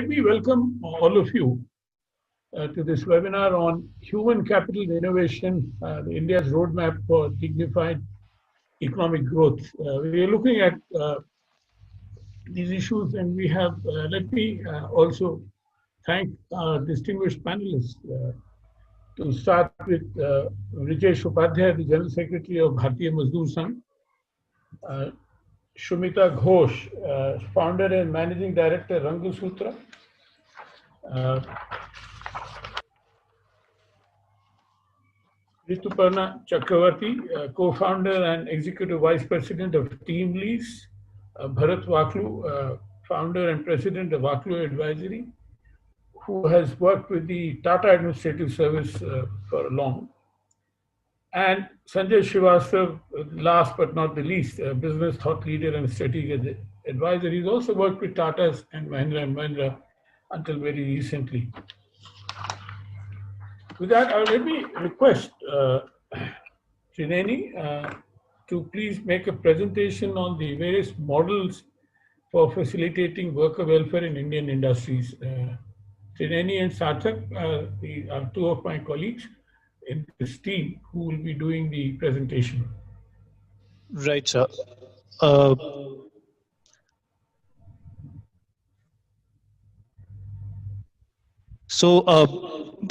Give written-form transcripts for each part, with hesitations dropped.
Let me welcome all of you to this webinar on human capital innovation, India's roadmap for dignified economic growth. We are looking at these issues, and we have, let me also thank our distinguished panelists. To start with Rijesh Upadhyay, the General Secretary of Bharatiya Mazdoor Sangh, uh, Shumita Ghosh, founder and managing director, Rangasutra, uh, Rituparna Chakravarti, co-founder and executive vice president of Team Lease, Bharat Waklu, founder and president of Waklu Advisory, who has worked with the Tata Administrative Service for long, and Sanjay Srivastav, last but not the least, a business thought leader and strategic advisor. He's also worked with Tatas and Mahindra until very recently. With that, let me request Trineni to please make a presentation on the various models for facilitating worker welfare in Indian industries. Trineni and Sarthak are two of my colleagues in this team who will be doing the presentation. Right, sir. Uh,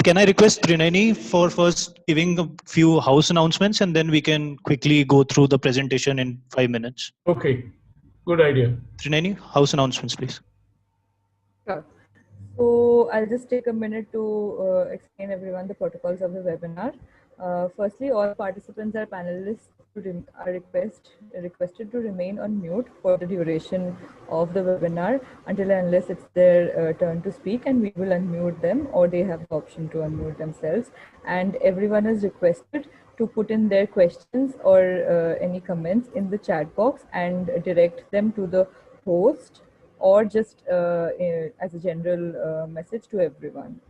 can I request Trineni for first giving a few house announcements, and then we can quickly go through the presentation in 5 minutes. Okay, good idea. Trineni, house announcements, please. Sure. So I'll just take a minute to explain everyone the protocols of the webinar. Firstly, all participants are panelists are requested to remain on mute for the duration of the webinar until and unless it's their turn to speak, and we will unmute them, or they have the option to unmute themselves. And everyone is requested to put in their questions or any comments in the chat box and direct them to the host, or just as a general message to everyone.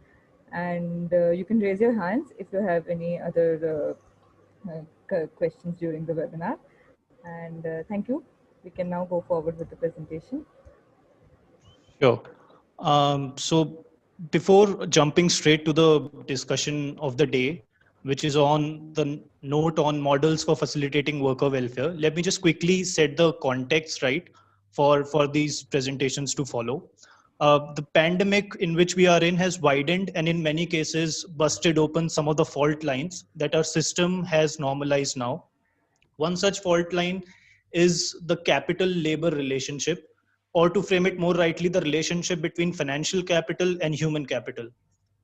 And you can raise your hands if you have any other questions during the webinar. And thank you. We can now go forward with the presentation. Sure. So before jumping straight to the discussion of the day, which is on the note on models for facilitating worker welfare, let me just quickly set the context right for these presentations to follow. The pandemic in which we are in has widened and in many cases busted open some of the fault lines that our system has normalized now. One such fault line is the capital-labor relationship, or to frame it more rightly, the relationship between financial capital and human capital.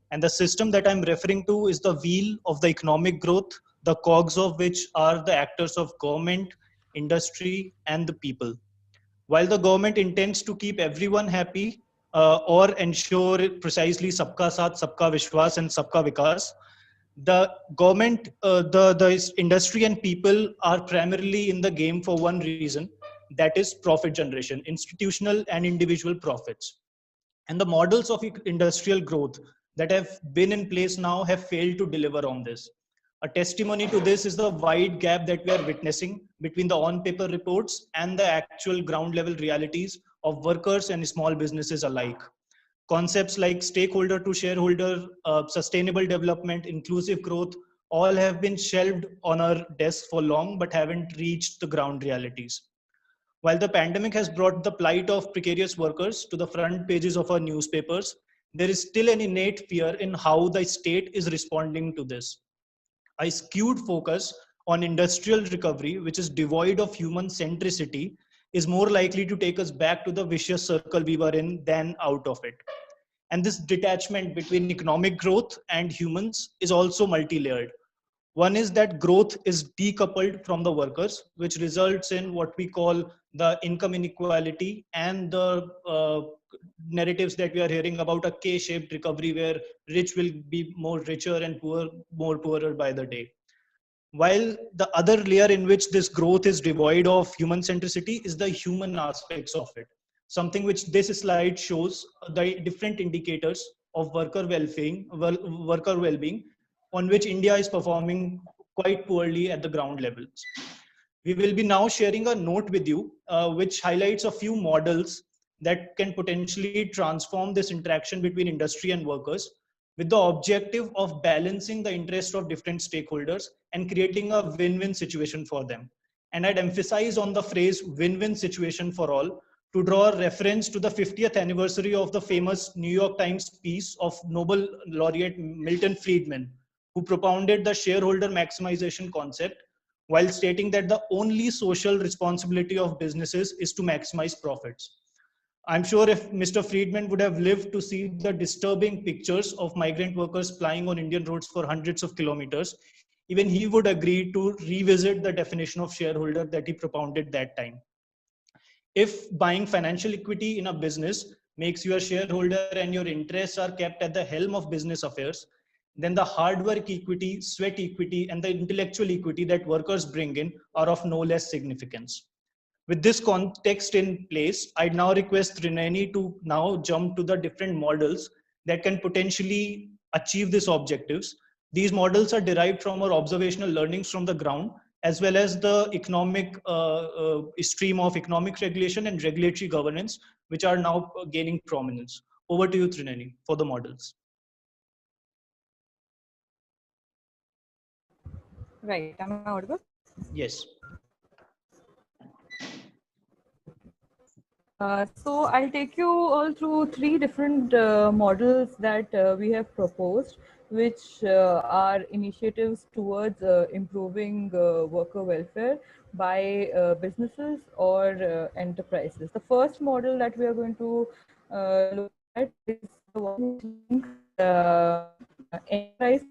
And the system that I'm referring to is the wheel of the economic growth, the cogs of which are the actors of government, industry, and the people. While the government intends to keep everyone happy or ensure precisely sabka saath, sabka vishwas, and sabka vikas, the government, the industry and people are primarily in the game for one reason, that is profit generation, institutional and individual profits. And the models of industrial growth that have been in place now have failed to deliver on this. A testimony to this is the wide gap that we are witnessing between the on-paper reports and the actual ground level realities of workers and small businesses alike. Concepts like stakeholder to shareholder, sustainable development, inclusive growth, all have been shelved on our desks for long, but haven't reached the ground realities. While the pandemic has brought the plight of precarious workers to the front pages of our newspapers, there is still an innate fear in how the state is responding to this. A skewed focus on industrial recovery, which is devoid of human centricity, is more likely to take us back to the vicious circle we were in than out of it. And this detachment between economic growth and humans is also multi-layered. One is that growth is decoupled from the workers, which results in what we call the income inequality and the narratives that we are hearing about a K-shaped recovery where rich will be more richer and poor more poorer by the day. While the other layer in which this growth is devoid of human centricity is the human aspects of it. Something which this slide shows the different indicators of worker well-being on which India is performing quite poorly at the ground levels. We will be now sharing a note with you, which highlights a few models that can potentially transform this interaction between industry and workers with the objective of balancing the interest of different stakeholders and creating a win-win situation for them. And I'd emphasize on the phrase win-win situation for all to draw a reference to the 50th anniversary of the famous New York Times piece of Nobel laureate Milton Friedman, who propounded the shareholder maximization concept while stating that the only social responsibility of businesses is to maximize profits. I'm sure if Mr. Friedman would have lived to see the disturbing pictures of migrant workers plying on Indian roads for hundreds of kilometers, even he would agree to revisit the definition of shareholder that he propounded that time. If buying financial equity in a business makes you a shareholder and your interests are kept at the helm of business affairs, then the hard work equity, sweat equity, and the intellectual equity that workers bring in are of no less significance. With this context in place, I'd now request Rineni to now jump to the different models that can potentially achieve these objectives. These models are derived from our observational learnings from the ground, as well as the economic stream of economic regulation and regulatory governance, which are now gaining prominence. Over to you, Trineni, for the models. Right. Am I audible? Yes. So I'll take you all through three different models that we have proposed, which are initiatives towards improving worker welfare by businesses or enterprises. The first model that we are going to look at is the one which links enterprise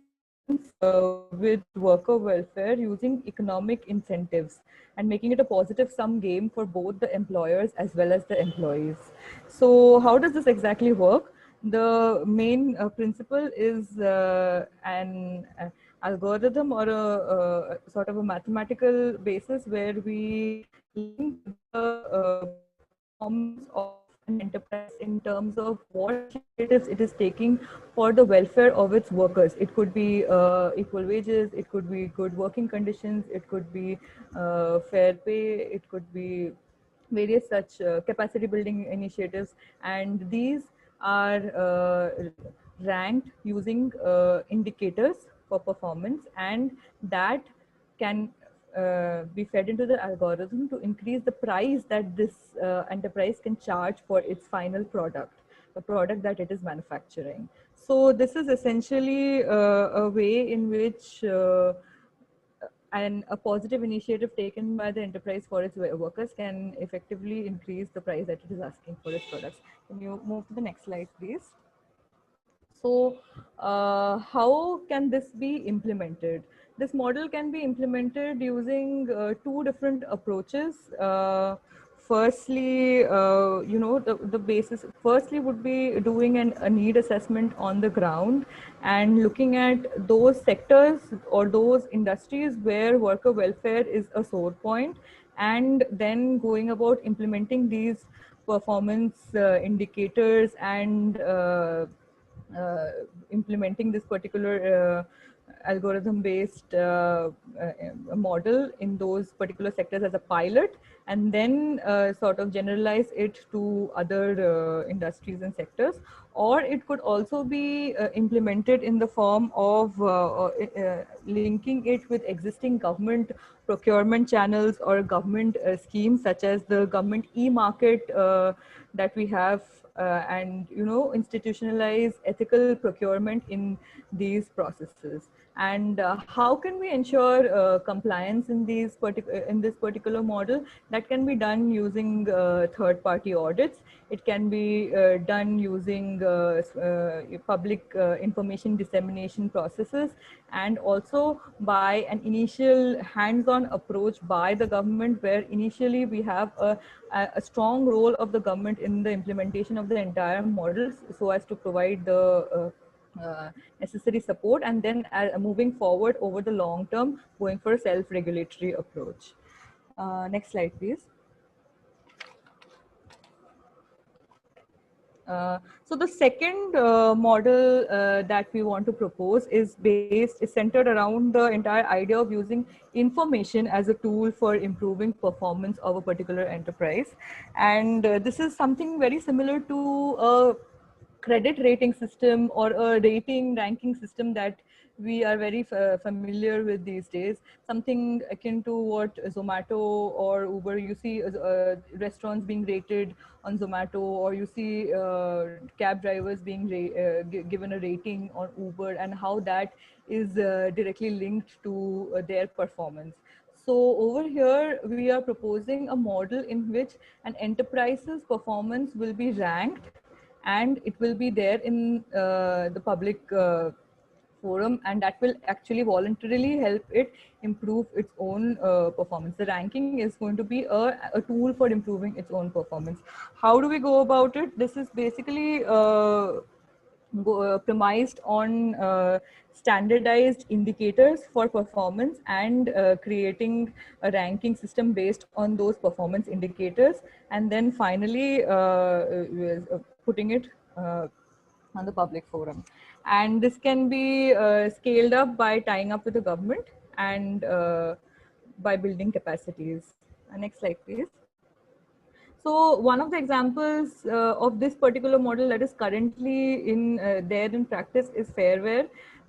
with worker welfare using economic incentives and making it a positive sum game for both the employers as well as the employees. So how does this exactly work? The main principle is an algorithm or a sort of a mathematical basis where we link the performance of an enterprise in terms of what initiatives it is taking for the welfare of its workers. It could be equal wages, it could be good working conditions, it could be fair pay, it could be various such capacity building initiatives, and these are ranked using indicators for performance, and that can be fed into the algorithm to increase the price that this enterprise can charge for its final product, the product that it is manufacturing. So this is essentially a way in which and a positive initiative taken by the enterprise for its workers can effectively increase the price that it is asking for its products. Can you move to the next slide, please? So how can this be implemented? This model can be implemented using two different approaches. Firstly, the basis, firstly would be doing a need assessment on the ground and looking at those sectors or those industries where worker welfare is a sore point, and then going about implementing these performance indicators and implementing this particular algorithm based model in those particular sectors as a pilot, and then sort of generalize it to other industries and sectors. Or it could also be implemented in the form of linking it with existing government procurement channels or government schemes, such as the government e-market that we have, and institutionalize ethical procurement in these processes. And how can we ensure compliance in this particular model? That can be done using third-party audits. It can be done using public information dissemination processes, and also by an initial hands-on approach by the government, where initially we have a strong role of the government in the implementation of the entire models, so as to provide the necessary support, and then moving forward over the long term, going for a self-regulatory approach. Next slide, please. So the second model that we want to propose is centered around the entire idea of using information as a tool for improving performance of a particular enterprise. And this is something very similar to a credit rating system or a rating ranking system that we are very familiar with these days, something akin to what Zomato or Uber, you see restaurants being rated on Zomato, or you see cab drivers being given a rating on Uber, and how that is directly linked to their performance. So over here, we are proposing a model in which an enterprise's performance will be ranked, and it will be there in the public forum, and that will actually voluntarily help it improve its own performance. The ranking is going to be a tool for improving its own performance. How do we go about it? This is basically premised on standardized indicators for performance, and creating a ranking system based on those performance indicators, and then finally putting it on the public forum. And this can be scaled up by tying up with the government, and by building capacities. Next slide, please. So one of the examples of this particular model that is currently in there in practice is Fairware,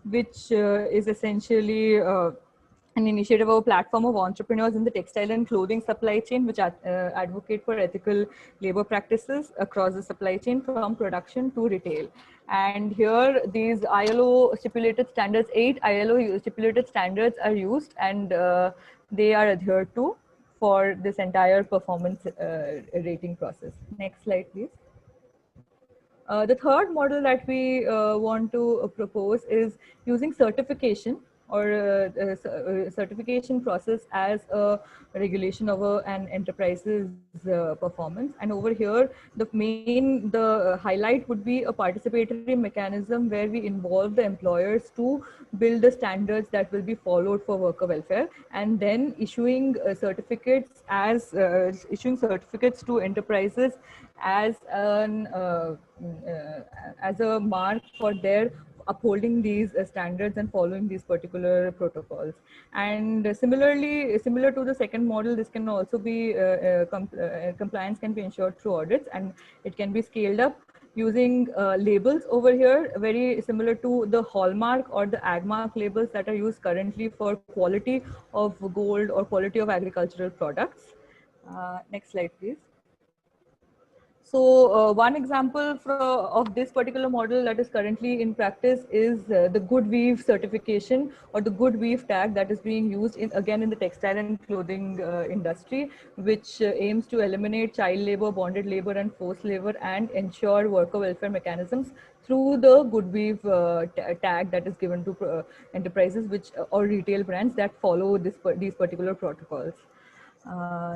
which is essentially an initiative or platform of entrepreneurs in the textile and clothing supply chain, which advocate for ethical labor practices across the supply chain from production to retail. And here these ILO stipulated standards, 8 ILO stipulated standards are used, and they are adhered to for this entire performance rating process. Next slide, please. The third model that we want to propose is using certification, or certification process as a regulation of an enterprise's performance. And over here, the highlight would be a participatory mechanism where we involve the employers to build the standards that will be followed for worker welfare, and then issuing certificates to enterprises as a mark for their upholding these standards and following these particular protocols. And similar to the second model, this can also be compliance can be ensured through audits, and it can be scaled up using labels over here, very similar to the hallmark or the agmark labels that are used currently for quality of gold or quality of agricultural products. Next slide, please. So one example of this particular model that is currently in practice is the Good Weave certification, or the Good Weave tag, that is being used again in the textile and clothing industry, which aims to eliminate child labor, bonded labor, and forced labor, and ensure worker welfare mechanisms through the Good Weave tag that is given to enterprises or retail brands that follow these particular protocols.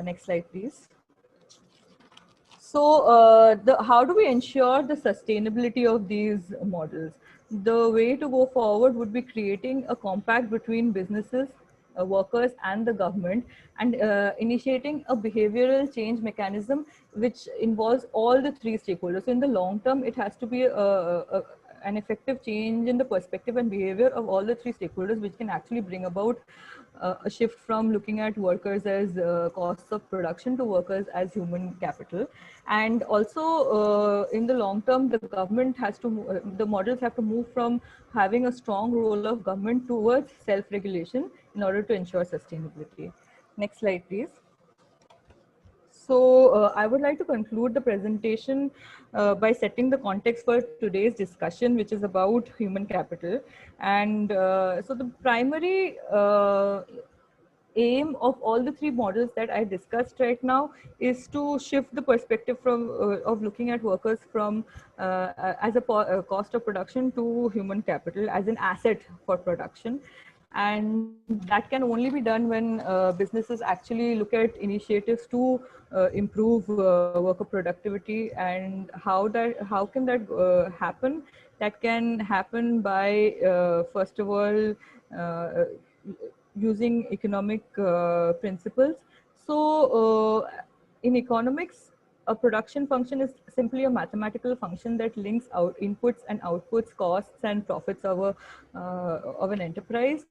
Next slide, please. So how do we ensure the sustainability of these models? The way to go forward would be creating a compact between businesses, workers, and the government, and initiating a behavioral change mechanism which involves all the three stakeholders. So in the long term, it has to be an effective change in the perspective and behavior of all the three stakeholders, which can actually bring about a shift from looking at workers as costs of production to workers as human capital. And also in the long term, the models have to move from having a strong role of government towards self-regulation in order to ensure sustainability. Next slide, please. So I would like to conclude the presentation by setting the context for today's discussion, which is about human capital. And so the primary aim of all the three models that I discussed right now is to shift the perspective from of looking at workers from as a cost of production to human capital as an asset for production. And that can only be done when businesses actually look at initiatives to improve worker productivity. And how can that happen? That can happen by first of all using economic principles. So in economics, a production function is simply a mathematical function that links out inputs and outputs, costs and profits of an enterprise.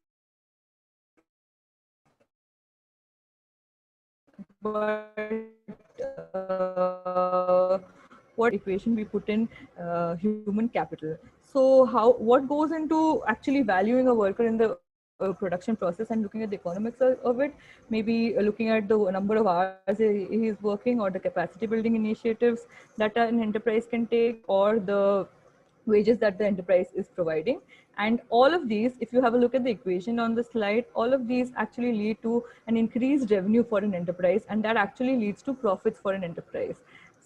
But what equation we put in human capital. So what goes into actually valuing a worker in the production process and looking at the economics of it, maybe looking at the number of hours he is working, or the capacity building initiatives that an enterprise can take, or the wages that the enterprise is providing. And all of these, if you have a look at the equation on the slide, all of these actually lead to an increased revenue for an enterprise, and that actually leads to profits for an enterprise.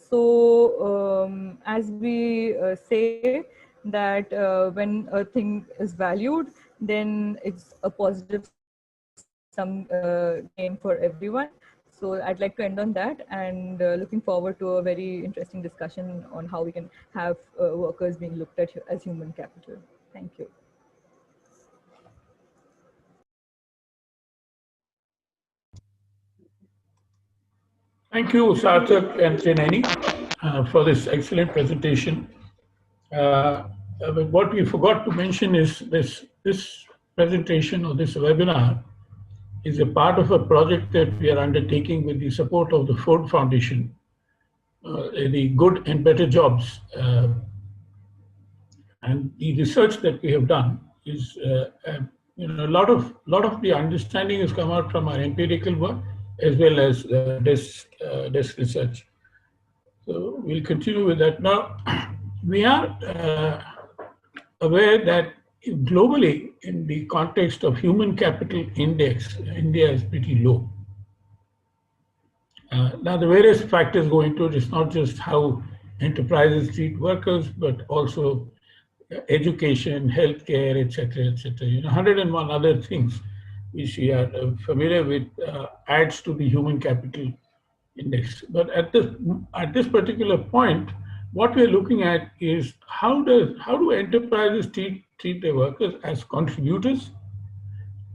So as we say that when a thing is valued, then it's a positive sum game for everyone. So I'd like to end on that, and looking forward to a very interesting discussion on how we can have workers being looked at as human capital. Thank you. Thank you, Sarthak and Chineni, for this excellent presentation. But what we forgot to mention is this presentation or this webinar is a part of a project that we are undertaking with the support of the Ford Foundation, the Good and Better Jobs. And the research that we have done is, a lot of the understanding has come out from our empirical work as well as desk research. So we'll continue with that. Now, we are aware that globally, in the context of human capital index, India is pretty low. Now, the various factors go into it. It's not just how enterprises treat workers, but also education, healthcare, etc., etc. 101 other things which we are familiar with adds to the human capital index. But at this particular point, what we're looking at is how do enterprises treat their workers as contributors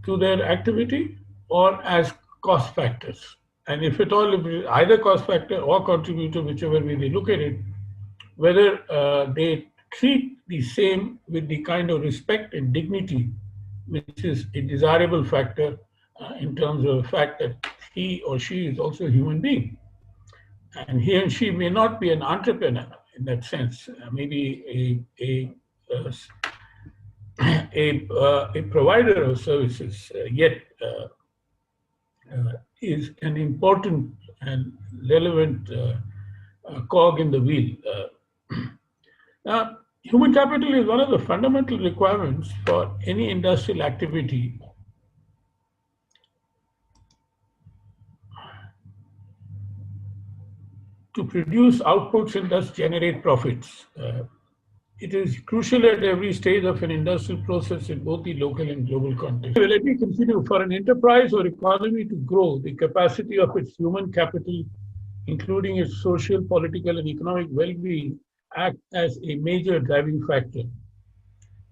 to their activity or as cost factors? And if at all, if either cost factor or contributor, whichever way they look at it, whether they treat the same with the kind of respect and dignity which is a desirable factor in terms of the fact that he or she is also a human being. And he and she may not be an entrepreneur in that sense, maybe a provider of services, yet is an important and relevant cog in the wheel. Now, human capital is one of the fundamental requirements for any industrial activity to produce outputs and thus generate profits. It is crucial at every stage of an industrial process in both the local and global context. Let me continue. For an enterprise or economy to grow, the capacity of its human capital, including its social, political, and economic well-being, act as a major driving factor.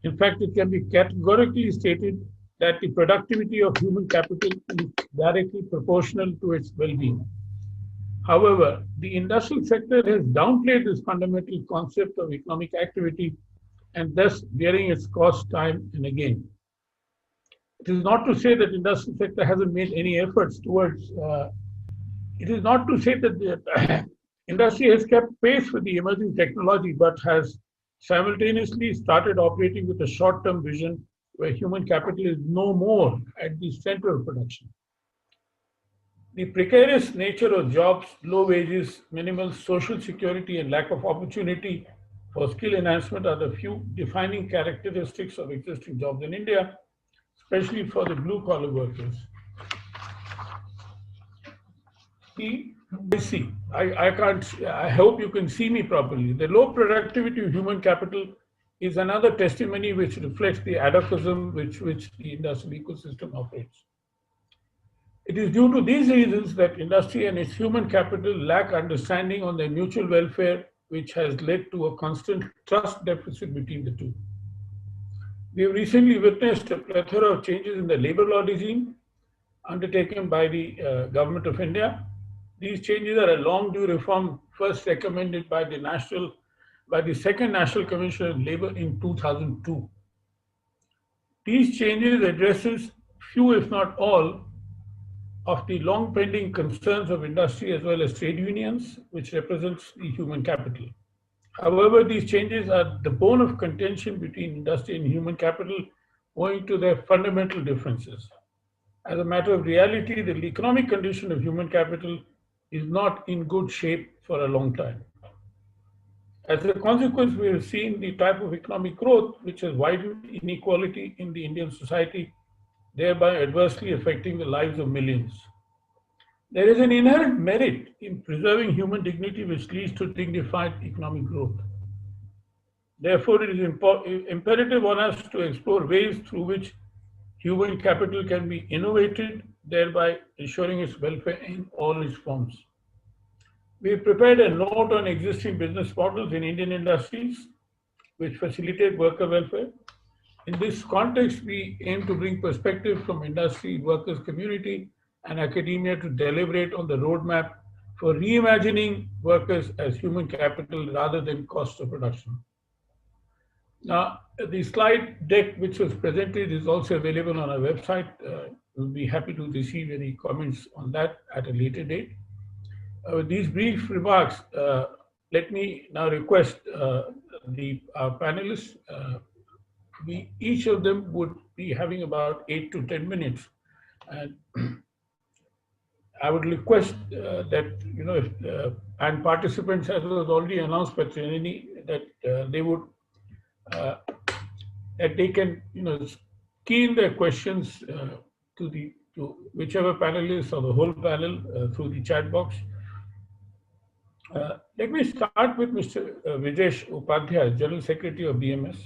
In fact, it can be categorically stated that the productivity of human capital is directly proportional to its well-being. However, the industrial sector has downplayed this fundamental concept of economic activity and thus bearing its cost time and again. It is not to say that the industrial sector hasn't made any efforts towards, it is not to say that the industry has kept pace with the emerging technology, but has simultaneously started operating with a short-term vision where human capital is no more at the center of production. The precarious nature of jobs, low wages, minimal social security, and lack of opportunity for skill enhancement are the few defining characteristics of existing jobs in India, especially for the blue-collar workers. I hope you can see me properly. The low productivity of human capital is another testimony which reflects the adochism which the industrial ecosystem operates. It is due to these reasons that industry and its human capital lack understanding on their mutual welfare, which has led to a constant trust deficit between the two. We have recently witnessed a plethora of changes in the labor law regime undertaken by the government of India, These changes are a long due reform first recommended by the Second National Commission of Labour in 2002. These changes addresses few, if not all, of the long pending concerns of industry as well as trade unions, which represents the human capital. However, these changes are the bone of contention between industry and human capital owing to their fundamental differences. As a matter of reality, the economic condition of human capital is not in good shape for a long time. As a consequence, we have seen the type of economic growth which has widened inequality in the Indian society, thereby adversely affecting the lives of millions. There is an inherent merit in preserving human dignity which leads to dignified economic growth. Therefore, it is imperative on us to explore ways through which human capital can be innovated, thereby ensuring its welfare in all its forms. We have prepared a note on existing business models in Indian industries which facilitate worker welfare. In this context, we aim to bring perspective from industry, workers, community, and academia to deliberate on the roadmap for reimagining workers as human capital rather than cost of production. Now, the slide deck which was presented is also available on our website. We'll be happy to receive any comments on that at a later date. With these brief remarks, let me now request our panelists. Each of them would be having about 8 to 10 minutes. And I would request that, and participants, as was already announced by Trinity, that they would, that they can, key in their questions to whichever panelist or the whole panel through the chat box. Let me start with Mr. Vijesh Upadhyay, General Secretary of BMS.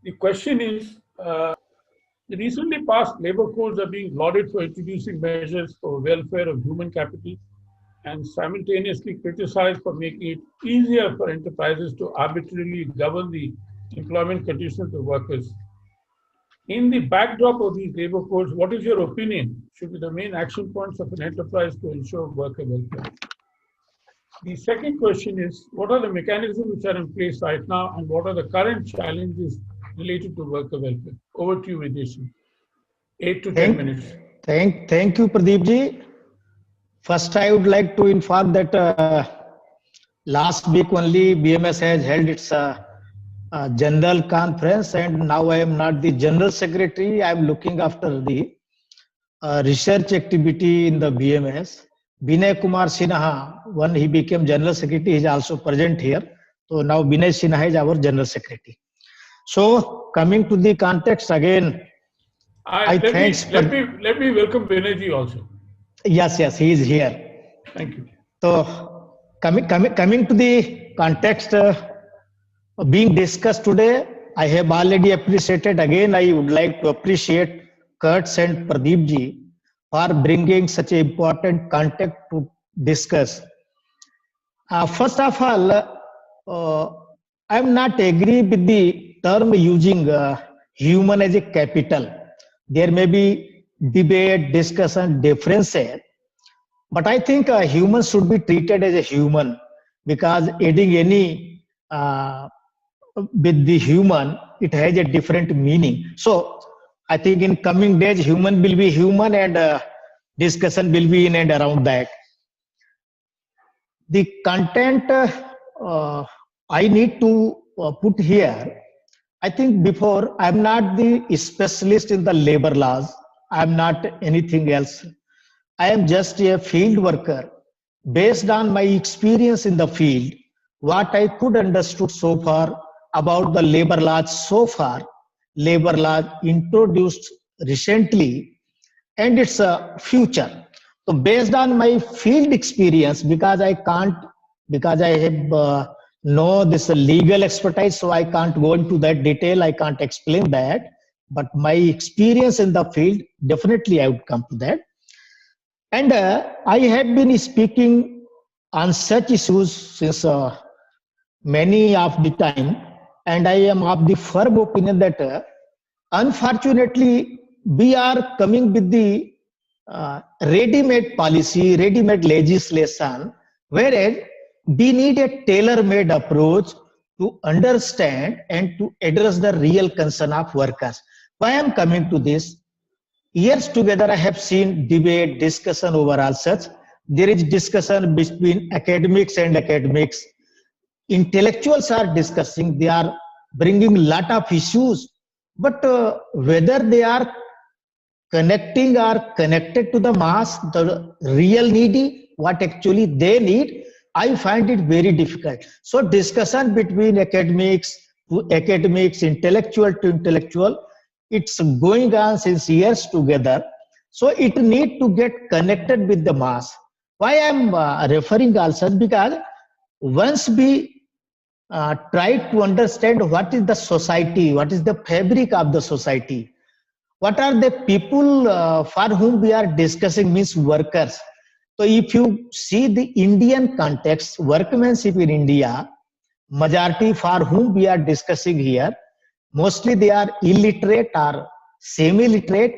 The question is, the recently passed labor codes are being lauded for introducing measures for welfare of human capital and simultaneously criticized for making it easier for enterprises to arbitrarily govern the employment conditions of workers. In the backdrop of these labor codes, what is your opinion should be the main action points of an enterprise to ensure worker welfare? The second question is, what are the mechanisms which are in place right now and what are the current challenges related to worker welfare? Over to you, Vijesh. 8 to 10 minutes. Thank you, Pradeep ji. First, I would like to inform that last week only BMS has held its general conference, and now I am not the general secretary. I am looking after the research activity in the BMS. Binay Kumar Sinha, when he became general secretary, is also present here. So now Binay Sinha is our general secretary. So coming to the context again, let me welcome Binayji also. Yes, he is here. Thank you. So coming to the context being discussed today, I have already appreciated. Again, I would like to appreciate Kurtz and Pradeep ji for bringing such an important context to discuss. First of all, I am not agree with the term using human as a capital. There may be debate, discussion, differences, but I think a human should be treated as a human, because adding any with the human, it has a different meaning. So I think in coming days, human will be human and discussion will be in and around that. The content I need to put here, I think before, I'm not the specialist in the labor laws. I'm not anything else. I am just a field worker. Based on my experience in the field, what I could understood so far about the labor laws so far, labor laws introduced recently and its future. So based on my field experience, because I have no this legal expertise, so I can't go into that detail, I can't explain that, but my experience in the field, definitely I would come to that. And I have been speaking on such issues since many of the time, and I am of the firm opinion that unfortunately we are coming with the ready-made policy, ready-made legislation, whereas we need a tailor-made approach to understand and to address the real concern of workers. Why I am coming to this? Years together, I have seen debate, discussion overall such. There is discussion between academics and academics. Intellectuals are discussing, they are bringing lot of issues, but whether they are connecting or connected to the mass, the real needy, what actually they need, I find it very difficult. So discussion between academics to academics, intellectual to intellectual, it's going on since years together. So it need to get connected with the mass. Why I'm referring also because once we try to understand what is the society, what is the fabric of the society, what are the people for whom we are discussing means workers. So if you see the Indian context, workmanship in India, majority for whom we are discussing here, mostly they are illiterate or semi-literate,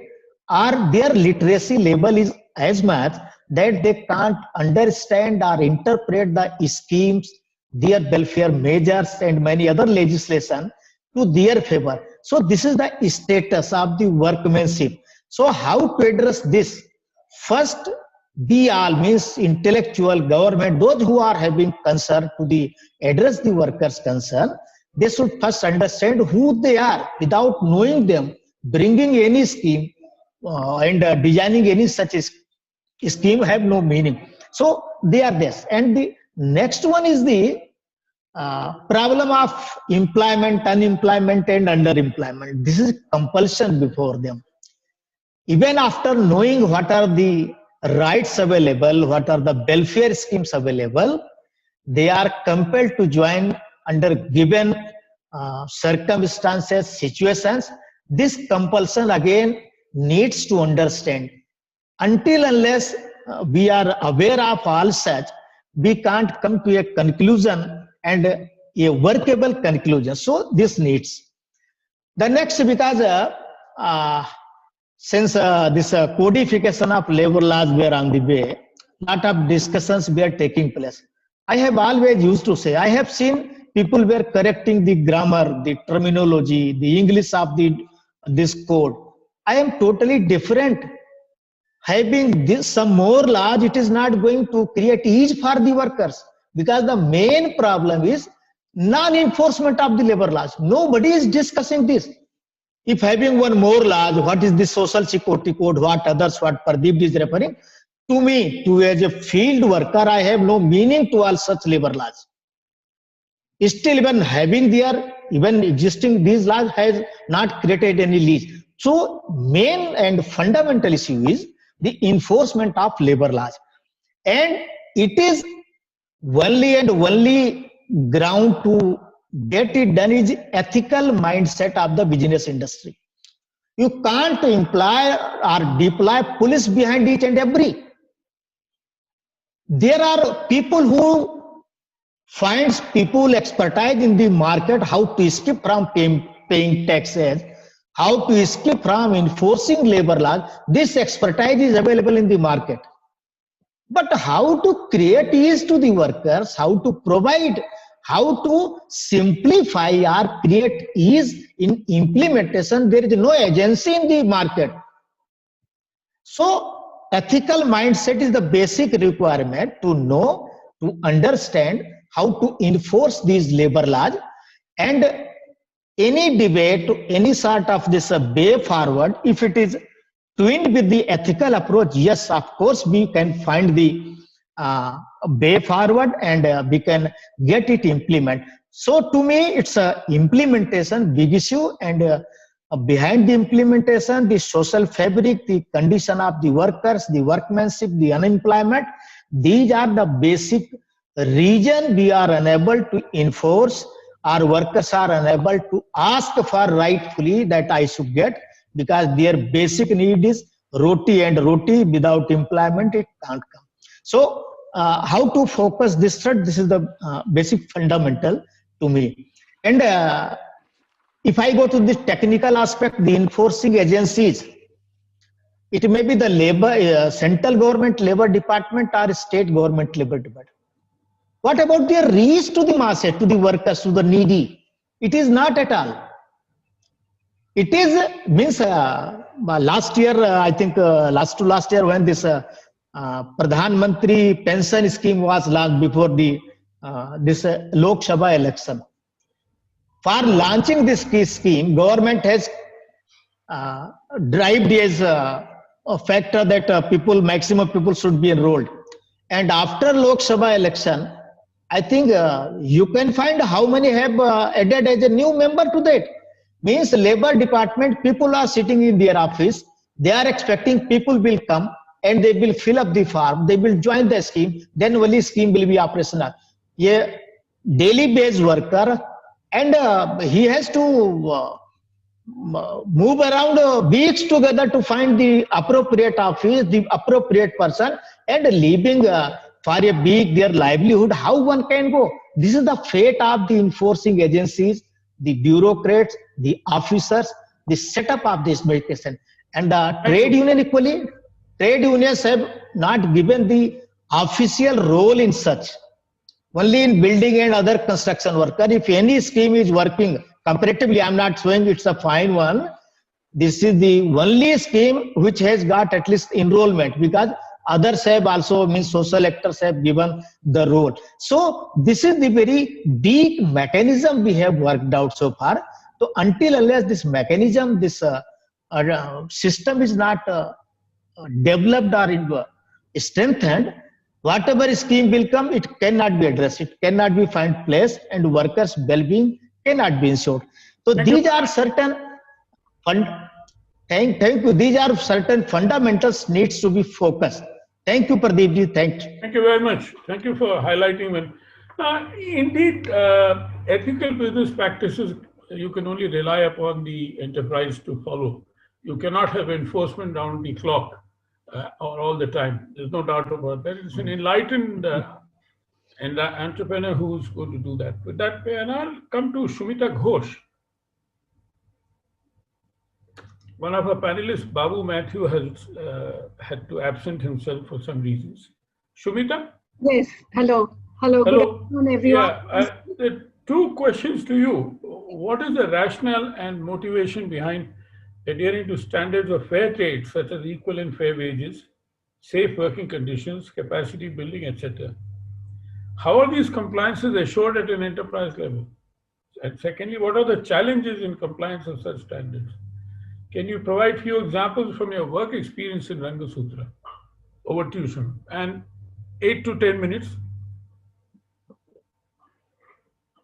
or their literacy level is as much that they can't understand or interpret the schemes, their welfare measures and many other legislation to their favor. So this is the status of the workmanship. So how to address this? First, we all means intellectual government, those who are having concern to the address the workers' concern, they should first understand who they are without knowing them, bringing any scheme and designing any such scheme have no meaning. So they are this. And the next one is the problem of employment, unemployment and underemployment. This is compulsion before them. Even after knowing what are the rights available, what are the welfare schemes available, they are compelled to join under given circumstances, situations. This compulsion again needs to understand. Until unless we are aware of all such, we can't come to a conclusion and a workable conclusion. So this needs. The next, because since this codification of labor laws were on the way, lot of discussions were taking place. I have always used to say, I have seen people were correcting the grammar, the terminology, the English of this code. I am totally different. Having this some more laws, it is not going to create ease for the workers, because the main problem is non-enforcement of the labor laws. Nobody is discussing this. If having one more laws, what is the social security code, what others, what Pradeep is referring to me, to as a field worker, I have no meaning to all such labor laws. Still, even having their, even existing these laws has not created any lease. So main and fundamental issue is the enforcement of labor laws, and it is only and only ground to get it done is ethical mindset of the business industry. You can't imply or deploy police behind each and every. There are people who finds people expertise in the market how to escape from paying taxes, how to escape from enforcing labor laws. This expertise is available in the market. But how to create ease to the workers, how to provide, how to simplify or create ease in implementation, there is no agency in the market. So ethical mindset is the basic requirement to know, to understand how to enforce these labor laws. And any debate, any sort of this way forward, if it is twinned with the ethical approach, yes, of course, we can find the way forward and we can get it implement. So to me, it's a implementation big issue, and behind the implementation, the social fabric, the condition of the workers, the workmanship, the unemployment, these are the basic reason we are unable to enforce. Our workers are unable to ask for rightfully that I should get, because their basic need is roti, and roti without employment it can't come. So how to focus this thread, this is the basic fundamental to me. And if I go to this technical aspect, the enforcing agencies, It may be the labor, central government labor department or state government labor department. What about their reach to the masses, to the workers, to the needy? It is not at all. It is means last year, I think last to last year when this Pradhan Mantri pension scheme was launched before the this Lok Sabha election. For launching this scheme, government has derived as a factor that maximum people should be enrolled. And after Lok Sabha election, I think you can find how many have added as a new member to that. Means labor department, people are sitting in their office, they are expecting people will come and they will fill up the form, they will join the scheme, then only scheme will be operational. Yeah, daily based worker, and he has to move around weeks together to find the appropriate office, the appropriate person, and leaving for a week their livelihood. How one can go? This is the fate of the enforcing agencies, the bureaucrats, the officers, the setup of this medication. And trade union equally, trade unions have not given the official role in such. Only in building and other construction worker, if any scheme is working comparatively, I'm not saying it's a fine one. This is the only scheme which has got at least enrollment, because others have also, means social actors have given the role. So this is the very big mechanism we have worked out so far. So until unless this mechanism, this system is not developed or strengthened, whatever scheme will come, it cannot be addressed, it cannot be found place, and workers' well-being cannot be ensured. So these are certain thank you. These are certain fundamentals needs to be focused. Thank you, Pradeep ji. Thank you. Thank you very much. Thank you for highlighting them. Indeed, ethical business practices, you can only rely upon the enterprise to follow. You cannot have enforcement down the clock or all the time. There's no doubt about that. It's an enlightened and entrepreneur who's going to do that. With that, and I'll come to Shumita Ghosh. One of our panelists, Babu Matthew, has had to absent himself for some reasons. Shumita? Yes, hello. Hello, Hello. good afternoon, everyone. Yeah, two questions to you. What is the rationale and motivation behind adhering to standards of fair trade, such as equal and fair wages, safe working conditions, capacity building, etc.? How are these compliances assured at an enterprise level? And secondly, what are the challenges in compliance of such standards? Can you provide few examples from your work experience in Rangasutra? Over to you, Shum. And 8 to 10 minutes.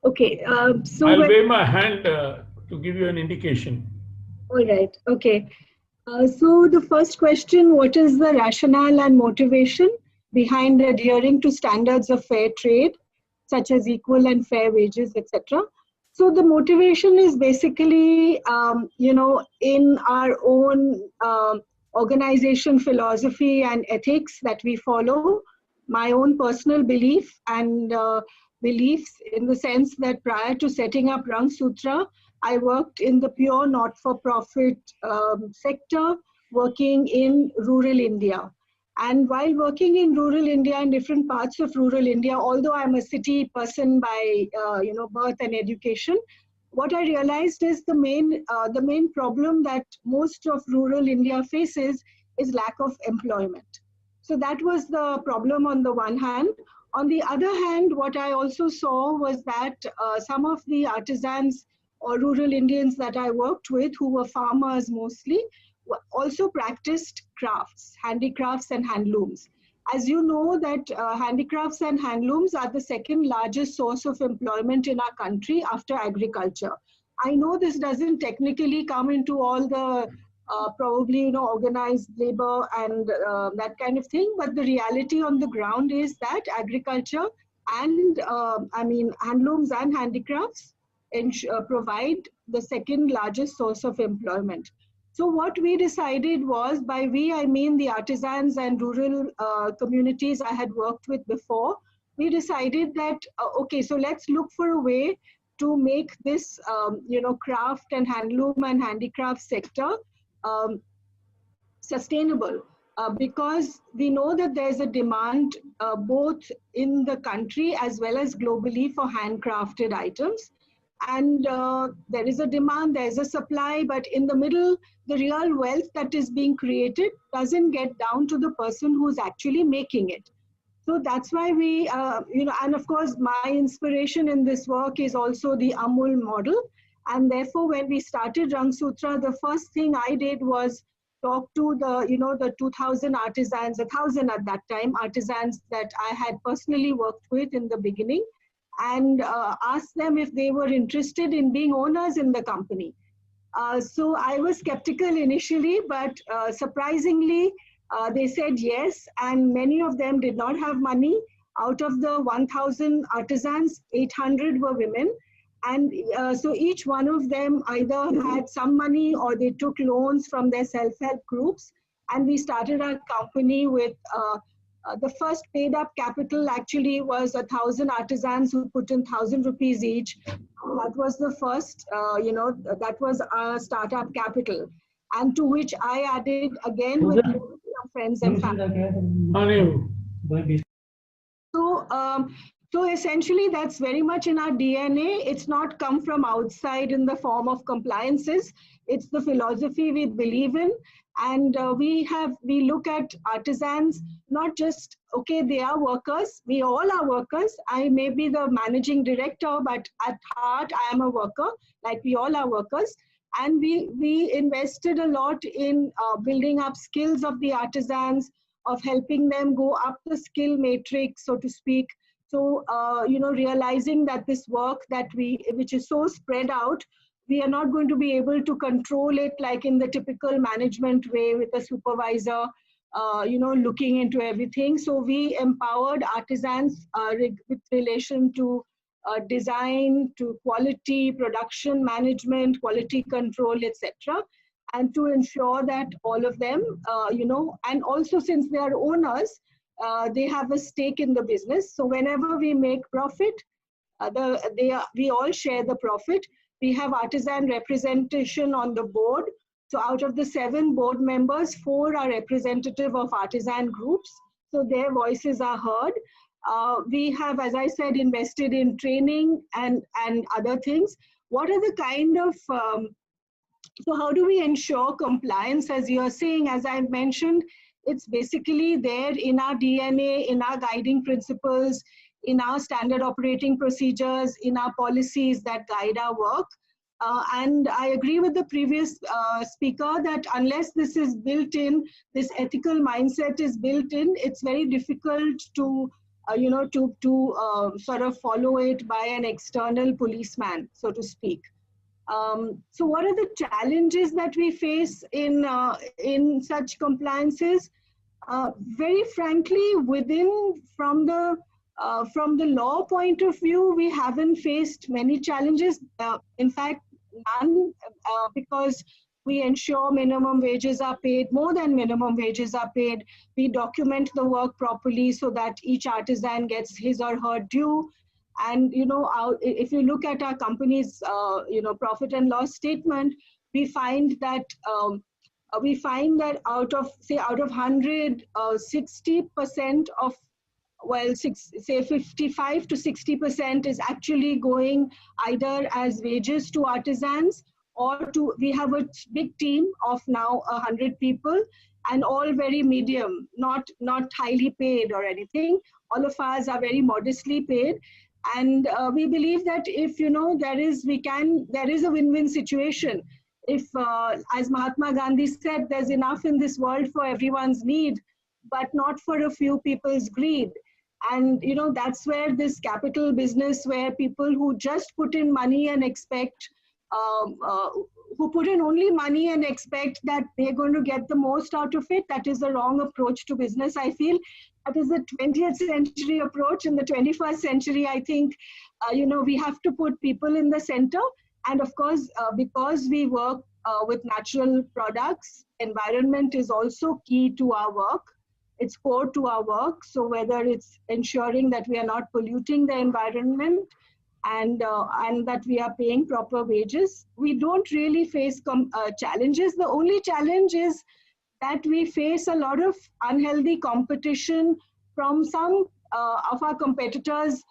Okay, so I'll wave my hand to give you an indication. all right, okay. So the first question, what is the rationale and motivation behind adhering to standards of fair trade, such as equal and fair wages, etc.? So the motivation is basically, in our own organization philosophy and ethics that we follow, my own personal belief and beliefs, in the sense that prior to setting up Rangasutra, I worked in the pure not-for-profit sector, working in rural India. And while working in rural India, in different parts of rural India, although I'm a city person by birth and education, what I realized is the main problem that most of rural India faces is lack of employment. So that was the problem on the one hand. On the other hand, what I also saw was that some of the artisans or rural Indians that I worked with, who were farmers mostly, also practiced crafts, handicrafts and handlooms. As you know that handicrafts and handlooms are the second largest source of employment in our country after agriculture. I know this doesn't technically come into all the probably organized labor and that kind of thing, but the reality on the ground is that agriculture and handlooms and handicrafts provide the second largest source of employment. So what we decided was, by we I mean the artisans and rural communities I had worked with before, we decided that, okay, so let's look for a way to make this craft and handloom and handicraft sector sustainable because we know that there's a demand both in the country as well as globally for handcrafted items. And there is a demand, there's a supply, but in the middle, the real wealth that is being created doesn't get down to the person who's actually making it. So that's why we, and of course, my inspiration in this work is also the Amul model. And therefore, when we started Rang Sutra, the first thing I did was talk to the 2,000 artisans, 1,000 at that time, artisans that I had personally worked with in the beginning, and asked them if they were interested in being owners in the company. So I was skeptical initially, but surprisingly, they said yes, and many of them did not have money. Out of the 1,000 artisans, 800 were women. And so each one of them either had some money or they took loans from their self-help groups. And we started our company with the first paid up capital actually was 1,000 artisans who put in 1,000 rupees each. That was the first, that was our startup capital. And to which I added again with friends and family. So essentially, that's very much in our DNA. It's not come from outside in the form of compliances. It's the philosophy we believe in. And we look at artisans, not just, okay, they are workers. We all are workers. I may be the managing director, but at heart, I am a worker, like we all are workers. And we invested a lot in building up skills of the artisans, of helping them go up the skill matrix, so to speak. So, realizing that this work which is so spread out, we are not going to be able to control it like in the typical management way with a supervisor, looking into everything. So we empowered artisans with relation to design, to quality, production management, quality control, etc. And to ensure that all of them, and also since they are owners, they have a stake in the business. So whenever we make profit, we all share the profit. We have artisan representation on the board. So out of the 7 board members, 4 are representative of artisan groups. So their voices are heard. We have, as I said, invested in training and other things. What are the kind of, so how do we ensure compliance? As you're saying, as I've mentioned, it's basically there in our DNA, in our guiding principles, in our standard operating procedures, in our policies that guide our work. And I agree with the previous speaker that unless this is built in, this ethical mindset is built in, it's very difficult to, sort of follow it by an external policeman, so to speak. So what are the challenges that we face in such compliances? Very frankly, from the law point of view, we haven't faced many challenges. In fact, none, because we ensure minimum wages are paid, more than minimum wages are paid. We document the work properly so that each artisan gets his or her due. And if you look at our company's profit and loss statement, we find that out of 100, 60% of, say 55 to 60% is actually going either as wages to artisans or we have a big team of now 100 people, and all very medium, not highly paid or anything. All of us are very modestly paid. And we believe that if, there is a win-win situation. If, as Mahatma Gandhi said, there's enough in this world for everyone's need, but not for a few people's greed. And, that's where this capital business, where people who just put in money and expect, who put in only money and expect that they're going to get the most out of it, that is the wrong approach to business, I feel. That is the 20th century approach. In the 21st century, I think, we have to put people in the center. And of course, because we work with natural products, environment is also key to our work. It's core to our work. So whether it's ensuring that we are not polluting the environment and that we are paying proper wages, we don't really face challenges. The only challenge is that we face a lot of unhealthy competition from some of our competitors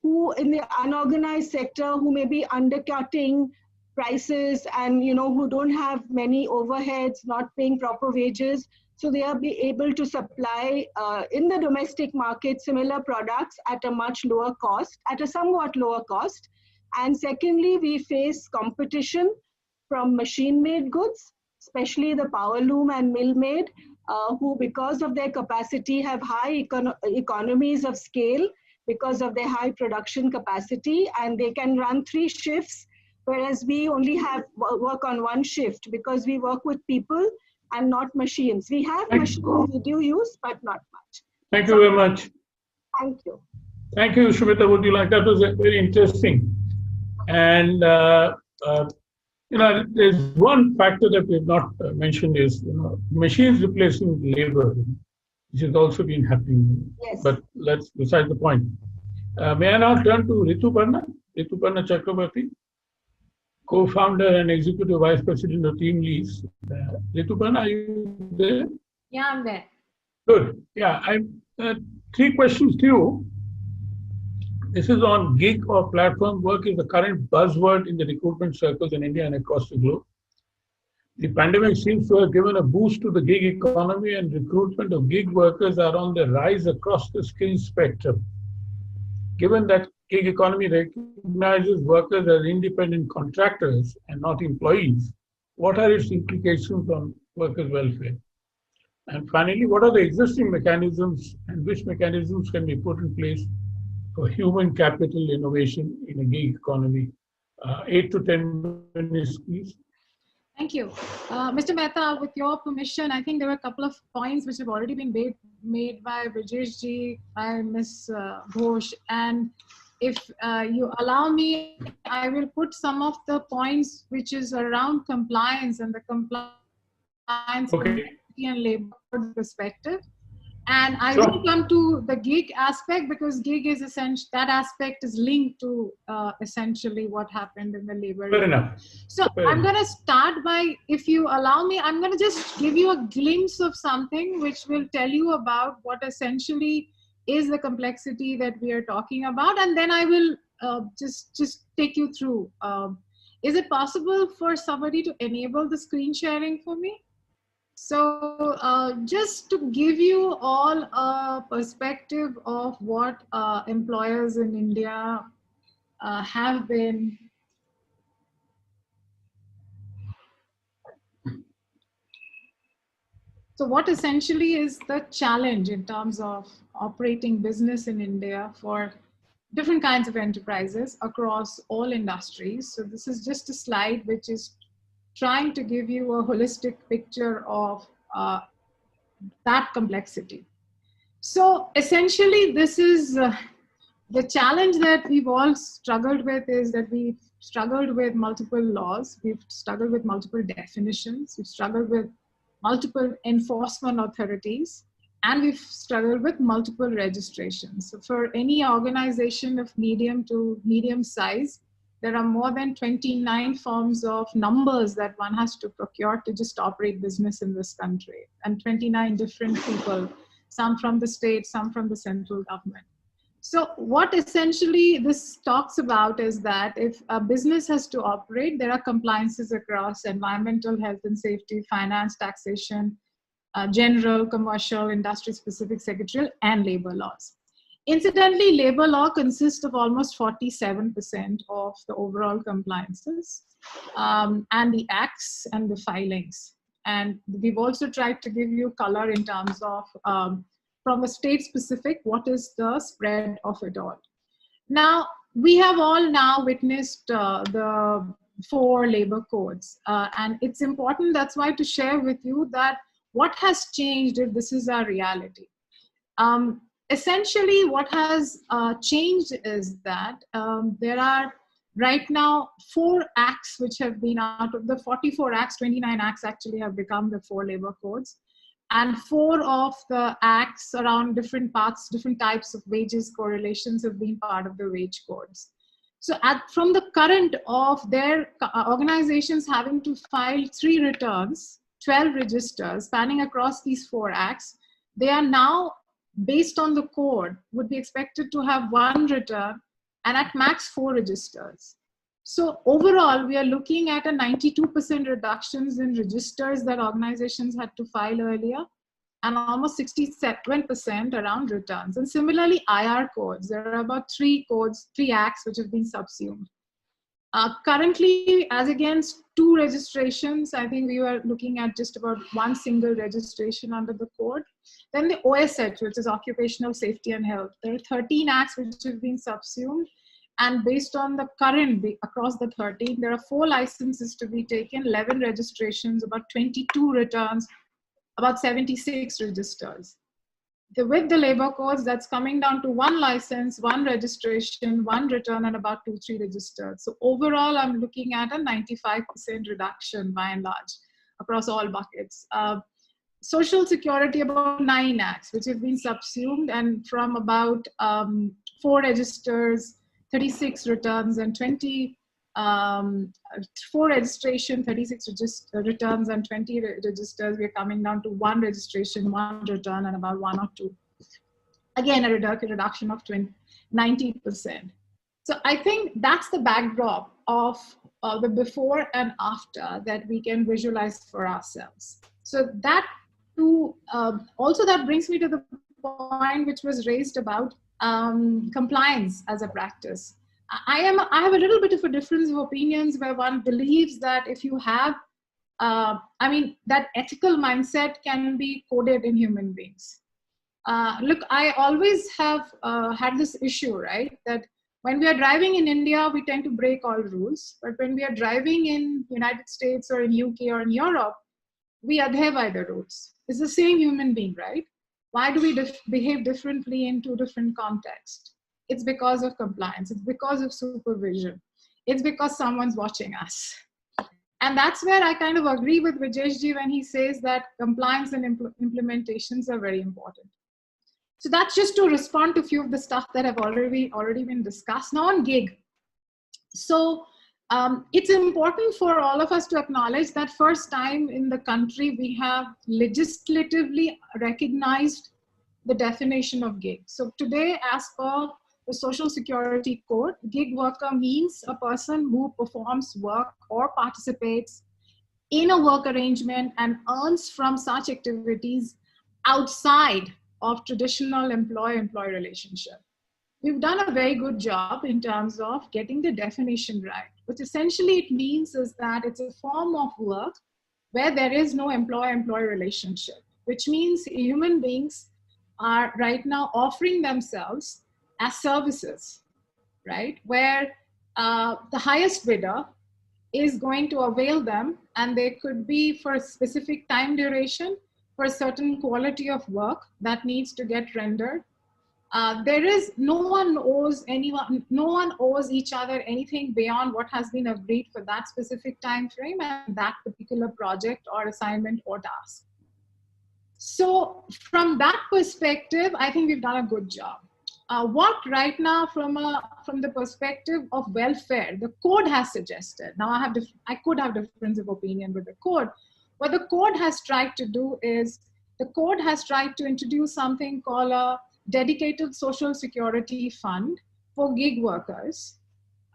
who in the unorganized sector who may be undercutting prices and who don't have many overheads, not paying proper wages. So they are be able to supply in the domestic market similar products at a much lower cost, at a somewhat lower cost. And secondly, we face competition from machine-made goods, especially the power loom and mill-made, who because of their capacity have high economies of scale because of their high production capacity, and they can run 3 shifts, whereas we only have work on 1 shift because we work with people and not machines. We have machines we do use, but not much. Thank you very much. Thank you. Thank you, Shumita. Would you like that? Was very interesting. And there's one factor that we've not mentioned is machines replacing labor, which has also been happening. Yes. But let's decide the point. May I now turn to Rituparna Chakrabarti, co-founder and executive vice president of Team Lease. Rituparna, are you there? Yeah, I'm there. Good. Yeah, I 3 questions to you. This is on gig or platform work is the current buzzword in the recruitment circles in India and across the globe. The pandemic seems to have given a boost to the gig economy, and recruitment of gig workers are on the rise across the skills spectrum. Given that gig economy recognizes workers as independent contractors and not employees, what are its implications on workers' welfare? And finally, what are the existing mechanisms and which mechanisms can be put in place for human capital innovation in a gig economy? 8 to 10 minutes, please. Thank you. Mr. Mehta, with your permission, I think there were a couple of points which have already been made by Brijesh ji, by Ms. Ghosh. And if you allow me, I will put some of the points which is around compliance and the compliance and labor perspective. And I will come to the gig aspect because gig is essential. That aspect is linked to essentially what happened in the labor. Fair enough. So I'm going to start by, if you allow me, I'm going to just give you a glimpse of something which will tell you about what essentially is the complexity that we are talking about. And then I will just take you through. Is it possible for somebody to enable the screen sharing for me? So just to give you all a perspective of what employers in India have been. So what essentially is the challenge in terms of operating business in India for different kinds of enterprises across all industries. So this is just a slide which is trying to give you a holistic picture of that complexity. So essentially, this is the challenge that we've all struggled with is that we've struggled with multiple laws, we've struggled with multiple definitions, we've struggled with multiple enforcement authorities, and we've struggled with multiple registrations. So for any organization of medium to medium size, there are more than 29 forms of numbers that one has to procure to just operate business in this country, and 29 different people, some from the state, some from the central government. So what essentially this talks about is that if a business has to operate, there are compliances across environmental, health and safety, finance, taxation, general, commercial, industry-specific, secretarial, and labor laws. Incidentally, labor law consists of almost 47% of the overall compliances, and the acts and the filings. And we've also tried to give you color in terms of, from a state specific, what is the spread of it all. Now, we have all now witnessed the 4 labor codes, and it's important, that's why, to share with you that what has changed if this is our reality. Essentially, what has changed is that there are right now 4 acts which have been out of the 44 acts, 29 acts actually have become the 4 labor codes. And 4 of the acts around different parts, different types of wages correlations have been part of the wage codes. So from the current of their organizations having to file 3 returns 12 registers spanning across these 4 acts. They are now, based on the code, would be expected to have 1 return and at max 4 registers. So overall, we are looking at a 92% reductions in registers that organizations had to file earlier, and almost 67% around returns. And similarly, IR codes, there are about 3 acts which have been subsumed. Currently, as against 2 registrations, I think we were looking at just about 1 single registration under the code. Then the OSH, which is Occupational Safety and Health. There are 13 acts which have been subsumed. And based on the current, across the 13, there are 4 licenses to be taken, 11 registrations, about 22 returns, about 76 registers. With the labor codes, that's coming down to 1 license, 1 registration, 1 return, and about 2-3 registers. So overall, I'm looking at a 95% reduction by and large across all buckets. Social Security, about 9 acts, which have been subsumed, and from about 4 registers, 36 returns, and 4 registration, 36 returns, and 20 registers, we're coming down to 1 registration, 1 return, and about 1 or 2. Again, a reduction of 90%. So I think that's the backdrop of the before and after that we can visualize for ourselves. So that too, also that brings me to the point which was raised about compliance as a practice. I have a little bit of a difference of opinions where one believes that if you have, that ethical mindset can be coded in human beings. Look, I always have had this issue, right? That when we are driving in India, we tend to break all rules. But when we are driving in United States or in UK or in Europe, we adhere by the rules. It's the same human being, right? Why do we behave differently in 2 different contexts? It's because of compliance. It's because of supervision. It's because someone's watching us. And that's where I kind of agree with Vijayji when he says that compliance and implementations are very important. So that's just to respond to a few of the stuff that have already been discussed. Now on gig. So it's important for all of us to acknowledge that first time in the country we have legislatively recognized the definition of gig. So today, as per the Social Security Code, gig worker means a person who performs work or participates in a work arrangement and earns from such activities outside of traditional employee-employee relationship. We've done a very good job in terms of getting the definition right, which essentially it means is that it's a form of work where there is no employer-employee relationship, which means human beings are right now offering themselves as services, right? Where the highest bidder is going to avail them, and they could be for a specific time duration, for a certain quality of work that needs to get rendered. There is no one owes each other anything beyond what has been agreed for that specific time frame and that particular project or assignment or task. So from that perspective, I think we've done a good job. What right now from the perspective of welfare, the code has suggested, now I could have difference of opinion with the code. What the code has tried to do is, the code has tried to introduce something called a dedicated social security fund for gig workers.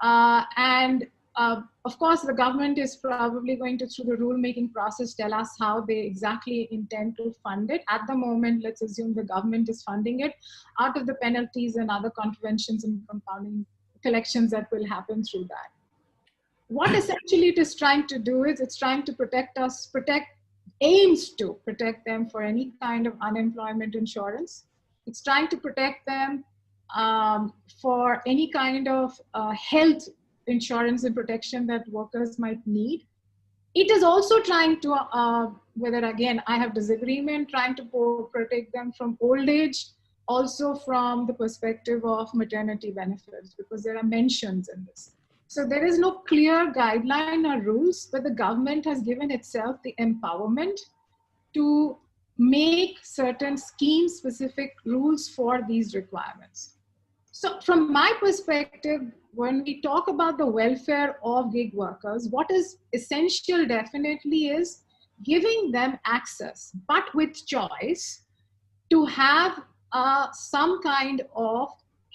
Of course, the government is probably going to, through the rulemaking process, tell us how they exactly intend to fund it. At the moment, let's assume the government is funding it out of the penalties and other contraventions and compounding collections that will happen through that. What essentially it is trying to do is it's trying to aims to protect them for any kind of unemployment insurance. It's trying to protect them for any kind of health insurance and protection that workers might need. It is also trying to, whether again I have disagreement, trying to protect them from old age, also from the perspective of maternity benefits, because there are mentions in this. So there is no clear guideline or rules, but the government has given itself the empowerment to make certain scheme-specific rules for these requirements. So from my perspective, when we talk about the welfare of gig workers, what is essential definitely is giving them access, but with choice, to have some kind of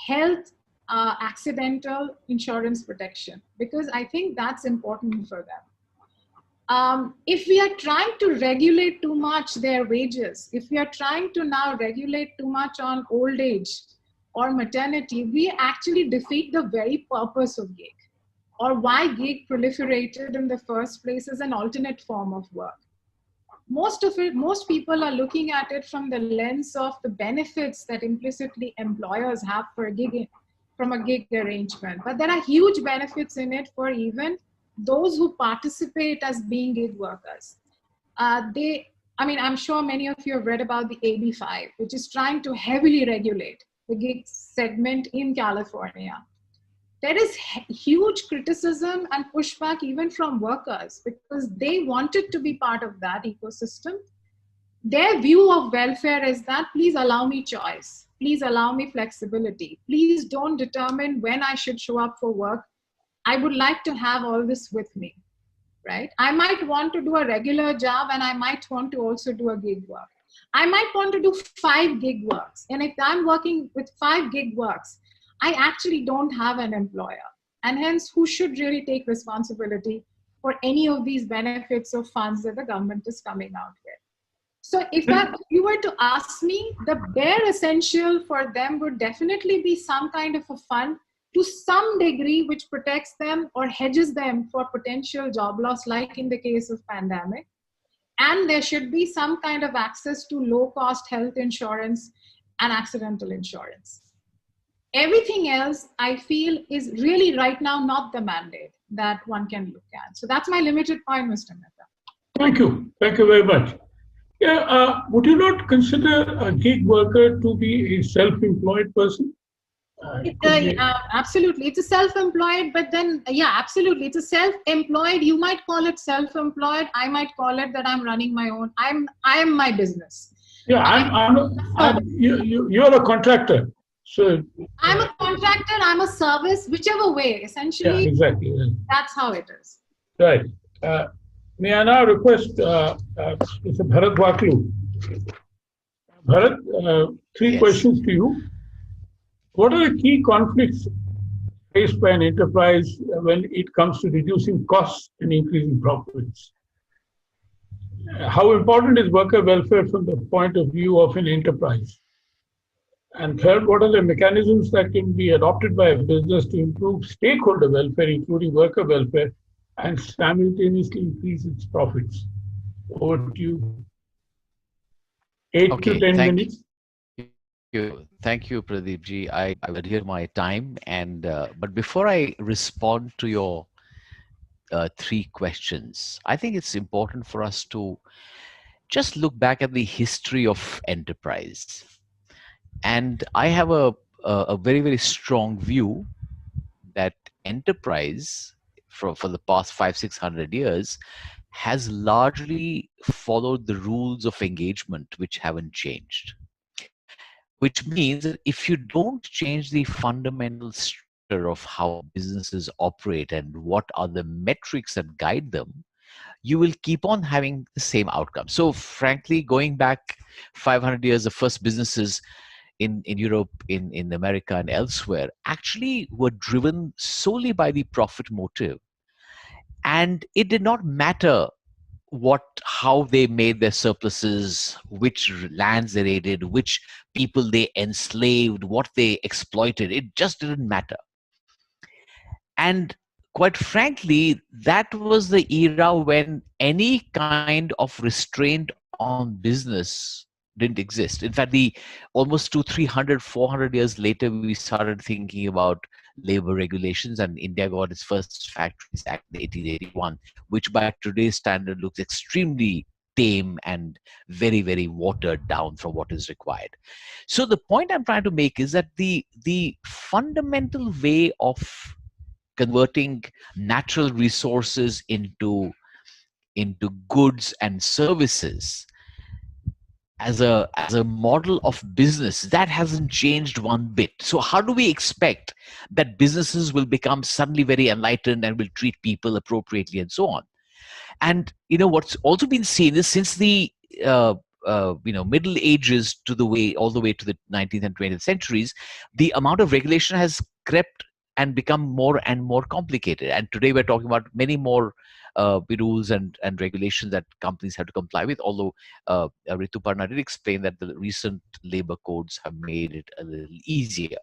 health accidental insurance protection, because I think that's important for them. If we are trying to regulate too much their wages, if we are trying to now regulate too much on old age or maternity, we actually defeat the very purpose of gig, or why gig proliferated in the first place as an alternate form of work. Most people are looking at it from the lens of the benefits that implicitly employers have for from a gig arrangement. But there are huge benefits in it for even those who participate as being gig workers. I'm sure many of you have read about the AB5, which is trying to heavily regulate the gig segment in California. There is huge criticism and pushback even from workers, because they wanted to be part of that ecosystem. Their view of welfare is that, please allow me choice, please allow me flexibility, please don't determine when I should show up for work. I would like to have all this with me, right? I might want to do a regular job, and I might want to also do a gig work. I might want to do 5 gig works. And if I'm working with 5 gig works, I actually don't have an employer. And hence, who should really take responsibility for any of these benefits or funds that the government is coming out with? So if you were to ask me, the bare essential for them would definitely be some kind of a fund to some degree which protects them or hedges them for potential job loss, like in the case of pandemic. And there should be some kind of access to low-cost health insurance and accidental insurance. Everything else, I feel, is really right now not the mandate that one can look at. So that's my limited point, Mr. Mehta. Thank you. Thank you very much. Yeah, would you not consider a gig worker to be a self-employed person? Absolutely. It's a self-employed, but then, yeah, absolutely. It's a self-employed. You might call it self-employed. I might call it that I'm running my own. I am my business. Yeah, you're a contractor. So I'm a contractor, I'm a service, whichever way, essentially. Yeah, exactly. That's how it is. Right. May I now request Mr. Bharat Waklu. Bharat, 3 questions to you. What are the key conflicts faced by an enterprise when it comes to reducing costs and increasing profits? How important is worker welfare from the point of view of an enterprise? And third, what are the mechanisms that can be adopted by a business to improve stakeholder welfare, including worker welfare, and simultaneously increase its profits? Over to you. 8 to 10 minutes. Thank you, Pradeep ji. I adhere my time, and but before I respond to your 3 questions, I think it's important for us to just look back at the history of enterprise. And I have a very, very strong view that enterprise for the past 500-600 years has largely followed the rules of engagement, which haven't changed. Which means that if you don't change the fundamental structure of how businesses operate and what are the metrics that guide them, you will keep on having the same outcome. So frankly, going back 500 years, the first businesses in Europe, in America and elsewhere actually were driven solely by the profit motive. And it did not matter how they made their surpluses, which lands they raided, which people they enslaved, what they exploited. It just didn't matter. And quite frankly, that was the era when any kind of restraint on business didn't exist. In fact, almost 200, 300, 400 years later, we started thinking about labor regulations, and India got its first Factories Act in 1881, which by today's standard looks extremely tame and very, very watered down from what is required. So the point I'm trying to make is that the fundamental way of converting natural resources into goods and services as a model of business, that hasn't changed one bit. So how do we expect that businesses will become suddenly very enlightened and will treat people appropriately and so on? And what's also been seen is since the Middle Ages to the way all the way to the 19th and 20th centuries, the amount of regulation has crept and become more and more complicated. And today we're talking about many more rules and regulations that companies have to comply with. Although Rituparna did explain that the recent labor codes have made it a little easier.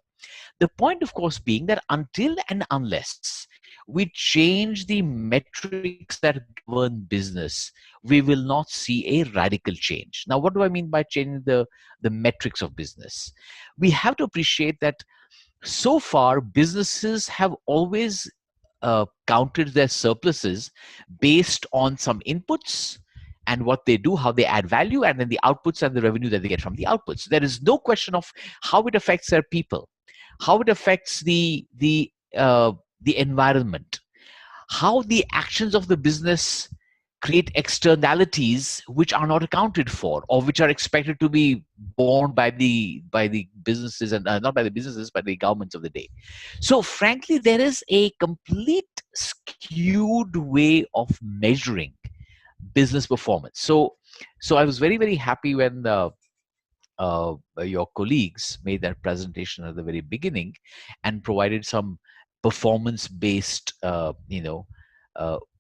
The point, of course, being that until and unless we change the metrics that govern business, we will not see a radical change. Now, what do I mean by changing the metrics of business? We have to appreciate that so far, businesses have always counted their surpluses based on some inputs and what they do, how they add value, and then the outputs and the revenue that they get from the outputs. There is no question of how it affects their people, how it affects the environment, how the actions of the business create externalities which are not accounted for or which are expected to be borne by the businesses, and not by the businesses but the governments of the day. So frankly, there is a complete skewed way of measuring business performance. So I was very, very happy when your colleagues made that presentation at the very beginning and provided some performance-based,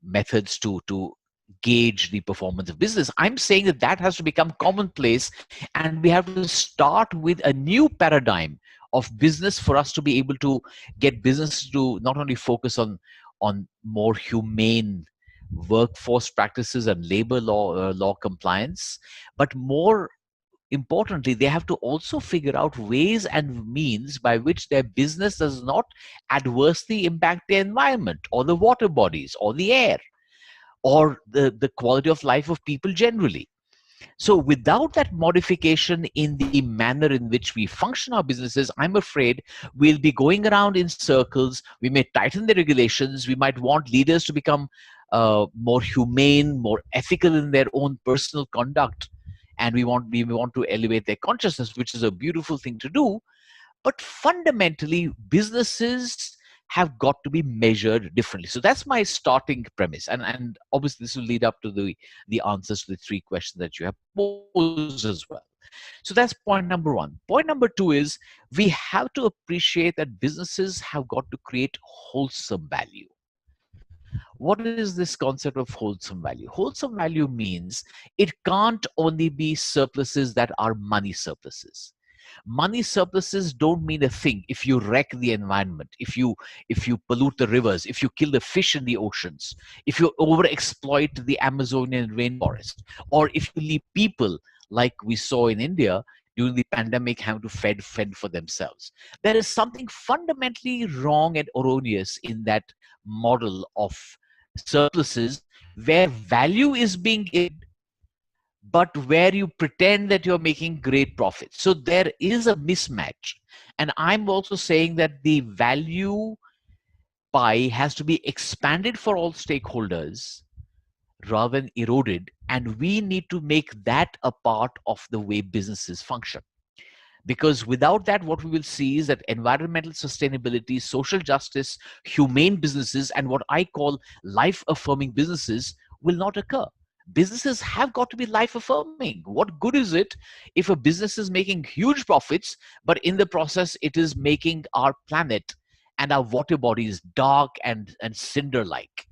methods to gauge the performance of business. I'm saying that that has to become commonplace, and we have to start with a new paradigm of business for us to be able to get business to not only focus on more humane workforce practices and labor law compliance, but more importantly, they have to also figure out ways and means by which their business does not adversely impact the environment or the water bodies or the air or the quality of life of people generally. So without that modification in the manner in which we function our businesses, I'm afraid we'll be going around in circles. We may tighten the regulations. We might want leaders to become more humane, more ethical in their own personal conduct. And we want to elevate their consciousness, which is a beautiful thing to do. But fundamentally, businesses have got to be measured differently. So that's my starting premise. And obviously this will lead up to the answers to the three questions that you have posed as well. So that's point number one. Point number two is we have to appreciate that businesses have got to create wholesome value. What is this concept of wholesome value? Wholesome value means it can't only be surpluses that are money surpluses. Money surpluses don't mean a thing if you wreck the environment, if you pollute the rivers, if you kill the fish in the oceans, if you overexploit the Amazonian rainforest, or if you leave people like we saw in India during the pandemic having to fend for themselves. There is something fundamentally wrong and erroneous in that model of surpluses where value is being given but where you pretend that you're making great profits. So there is a mismatch. And I'm also saying that the value pie has to be expanded for all stakeholders rather than eroded. And we need to make that a part of the way businesses function. Because without that, what we will see is that environmental sustainability, social justice, humane businesses, and what I call life-affirming businesses will not occur. Businesses have got to be life-affirming. What good is it if a business is making huge profits, but in the process it is making our planet and our water bodies dark and cinder-like?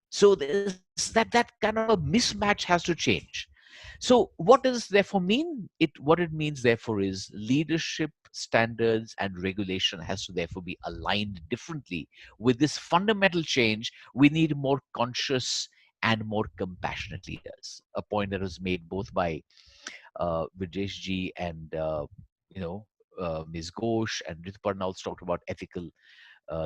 So there's that kind of a mismatch has to change. So what does therefore mean? What it means therefore is leadership standards and regulation has to therefore be aligned differently. With this fundamental change, we need more conscious and more compassionate leaders. A point that was made both by Vijesh ji and Ms. Ghosh and Rituparna also talked about ethical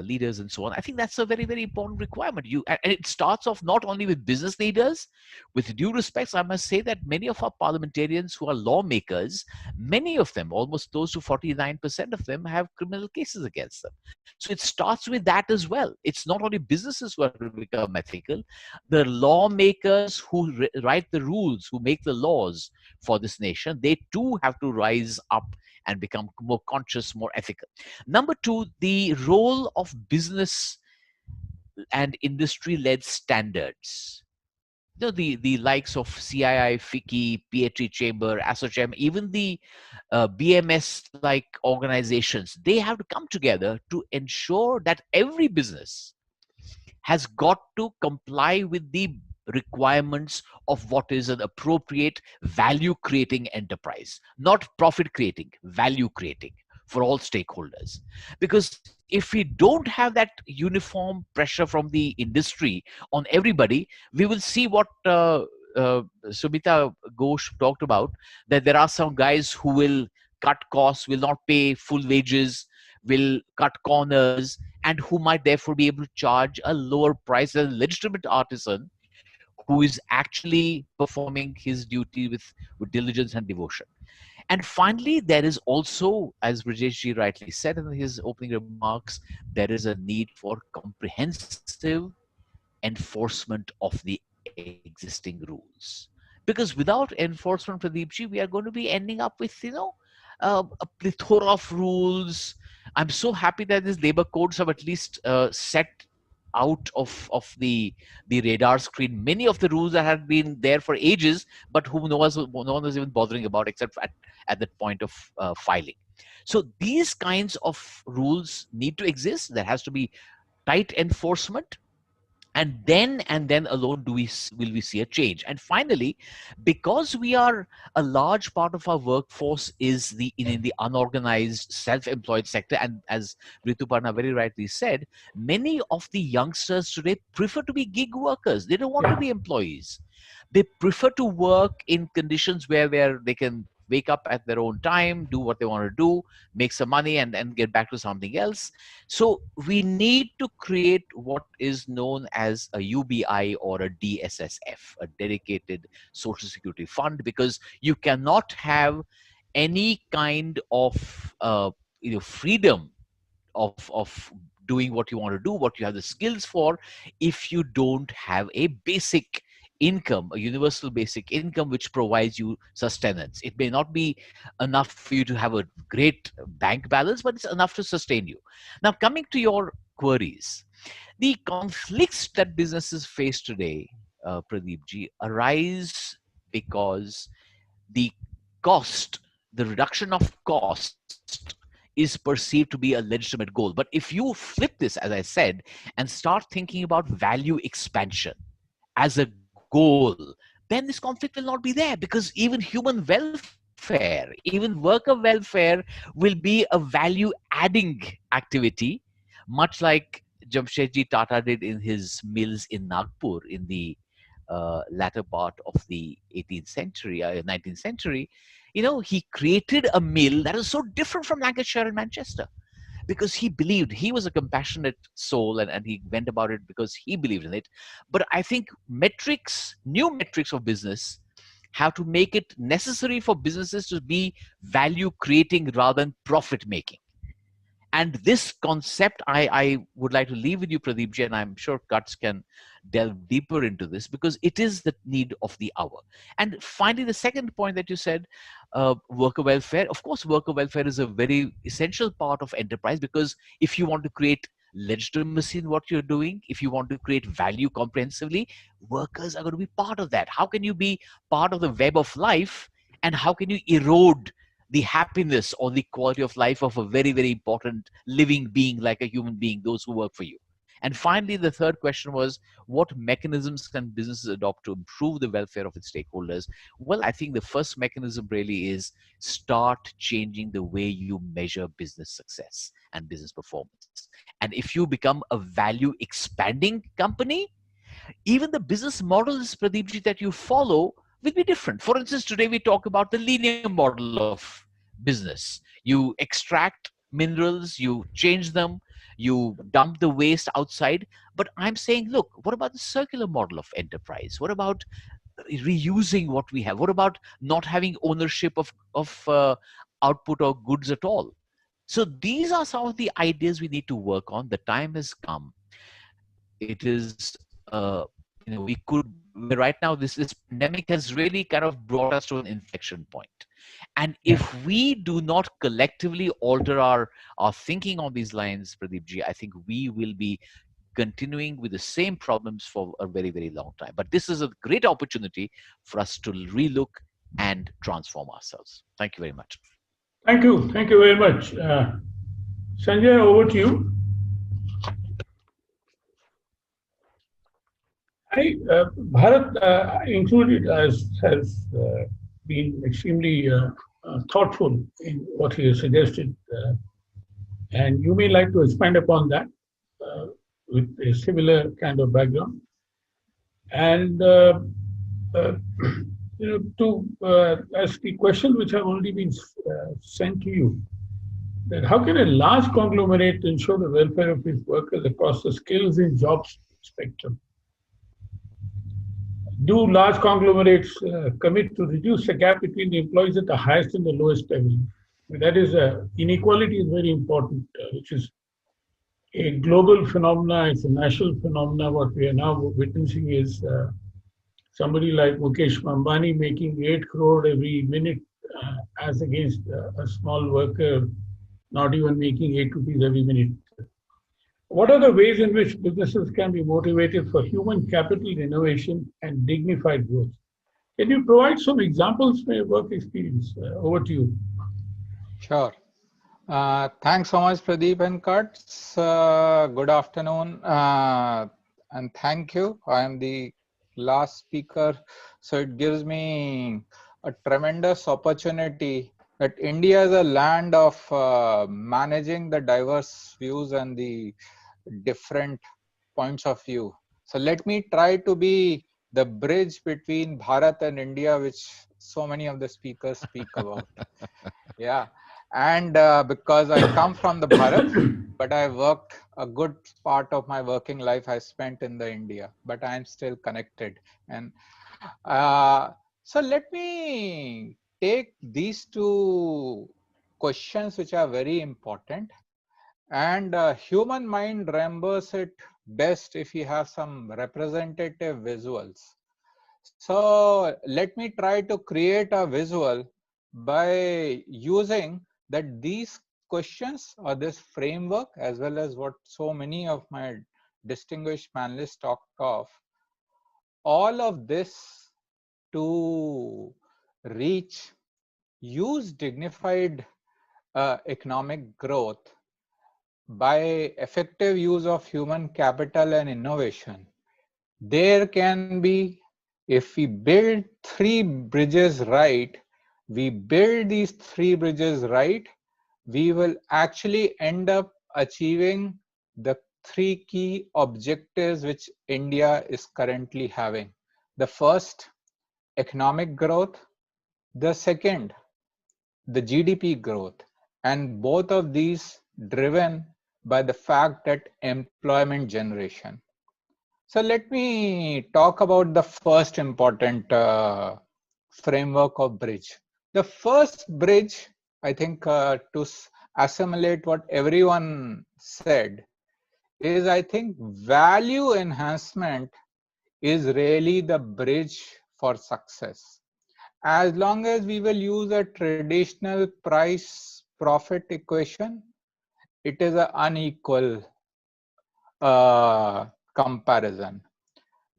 leaders and so on. I think that's a very, very important requirement. And it starts off not only with business leaders. With due respect, I must say that many of our parliamentarians who are lawmakers, many of them, almost close to 49% of them, have criminal cases against them. So it starts with that as well. It's not only businesses who have to become ethical. The lawmakers who write the rules, who make the laws for this nation, they too have to rise up and become more conscious, more ethical. Number two, the role of business and industry-led standards. the likes of CII, FICCI, PHE Chamber, ASSOCHAM, even the BMS-like organizations, they have to come together to ensure that every business has got to comply with the requirements of what is an appropriate value creating enterprise, not profit creating, value creating for all stakeholders. Because if we don't have that uniform pressure from the industry on everybody, we will see what Subita Ghosh talked about, that there are some guys who will cut costs, will not pay full wages, will cut corners, and who might therefore be able to charge a lower price than a legitimate artisan who is actually performing his duty with diligence and devotion. And finally, there is also, as Brajeshji rightly said in his opening remarks, there is a need for comprehensive enforcement of the existing rules. Because without enforcement, Pradeepji, we are going to be ending up with, a plethora of rules. I'm so happy that these labor codes have at least set out of the radar screen many of the rules that had been there for ages, but who knows, no one was even bothering about except at that point of filing. So these kinds of rules need to exist. There has to be tight enforcement, and then alone will we see a change. And finally, because we are, a large part of our workforce is in the unorganized self-employed sector, and as Rituparna very rightly said, many of the youngsters today prefer to be gig workers. They don't want to be employees. They prefer to work in conditions where they can wake up at their own time, do what they want to do, make some money, and get back to something else. So we need to create what is known as a UBI or a DSSF, a dedicated social security fund, because you cannot have any kind of freedom of doing what you want to do, what you have the skills for, if you don't have a basic income, a universal basic income which provides you sustenance. It may not be enough for you to have a great bank balance, but it's enough to sustain you. Now, coming to your queries, the conflicts that businesses face today, Pradeep ji, arise because the cost, the reduction of cost, is perceived to be a legitimate goal. But if you flip this, as I said, and start thinking about value expansion as a goal, then this conflict will not be there, because even human welfare, even worker welfare, will be a value adding activity, much like Jamshedji Tata did in his mills in Nagpur in the latter part of the 18th century, 19th century. He created a mill that is so different from Lancashire and Manchester, because he believed, he was a compassionate soul, and he went about it because he believed in it. But I think new metrics of business have to make it necessary for businesses to be value creating rather than profit making. And this concept, I would like to leave with you, Pradeepji, and I'm sure Guts can delve deeper into this, because it is the need of the hour. And finally, the second point that you said, worker welfare. Of course, worker welfare is a very essential part of enterprise, because if you want to create legitimacy in what you're doing, if you want to create value comprehensively, workers are going to be part of that. How can you be part of the web of life, and how can you erode the happiness or the quality of life of a very, very important living being like a human being, those who work for you? And finally, the third question was, what mechanisms can businesses adopt to improve the welfare of its stakeholders? Well, I think the first mechanism really is start changing the way you measure business success and business performance. And if you become a value expanding company, even the business models, Pradeepji, that you follow will be different. For instance, today we talk about the linear model of business. You extract minerals, you change them, you dump the waste outside. But I'm saying, look, what about the circular model of enterprise? What about reusing what we have? What about not having ownership of output or goods at all? So these are some of the ideas we need to work on. The time has come. It is we could, right now, this pandemic has really kind of brought us to an inflection point. And if we do not collectively alter our thinking on these lines, Pradeep ji, I think we will be continuing with the same problems for a very, very long time. But this is a great opportunity for us to relook and transform ourselves. Thank you very much. Thank you. Thank you very much. Sanjay, over to you. Bharat, included, has been extremely thoughtful in what he has suggested. And you may like to expand upon that with a similar kind of background. And uh, to ask the question which have already been sent to you, that how can a large conglomerate ensure the welfare of its workers across the skills and jobs spectrum? Do large conglomerates commit to reduce the gap between the employees at the highest and the lowest level? That is, inequality is very important, which is a global phenomena. It's a national phenomena. What we are now witnessing is somebody like Mukesh Ambani making 8 crore every minute, as against a small worker not even making 8 rupees every minute. What are the ways in which businesses can be motivated for human capital innovation and dignified growth? Can you provide some examples from your work experience? Over to you. Sure. Thanks so much, Pradeep and Kurtz. Good afternoon, and thank you. I am the last speaker, so it gives me a tremendous opportunity that India is a land of managing the diverse views and the different points of view. So let me try to be the bridge between Bharat and India, which so many of the speakers speak about. Yeah. And because I come from the Bharat, but I worked a good part of my working life I spent in the India, but I'm still connected. And so let me take these two questions, which are very important. And human mind remembers it best if you have some representative visuals. So let me try to create a visual by using that these questions or this framework, as well as what so many of my distinguished panelists talked of, all of this to use dignified economic growth by effective use of human capital and innovation. There can be, if we build 3 bridges right, we build these 3 bridges right, we will actually end up achieving the 3 key objectives which India is currently having. The first, economic growth. The second, the GDP growth. And both of these driven by the fact that employment generation. So let me talk about the first important framework of bridge. The first bridge, I think, to assimilate what everyone said, is I think value enhancement is really the bridge for success. As long as we will use a traditional price profit equation, it is an unequal comparison.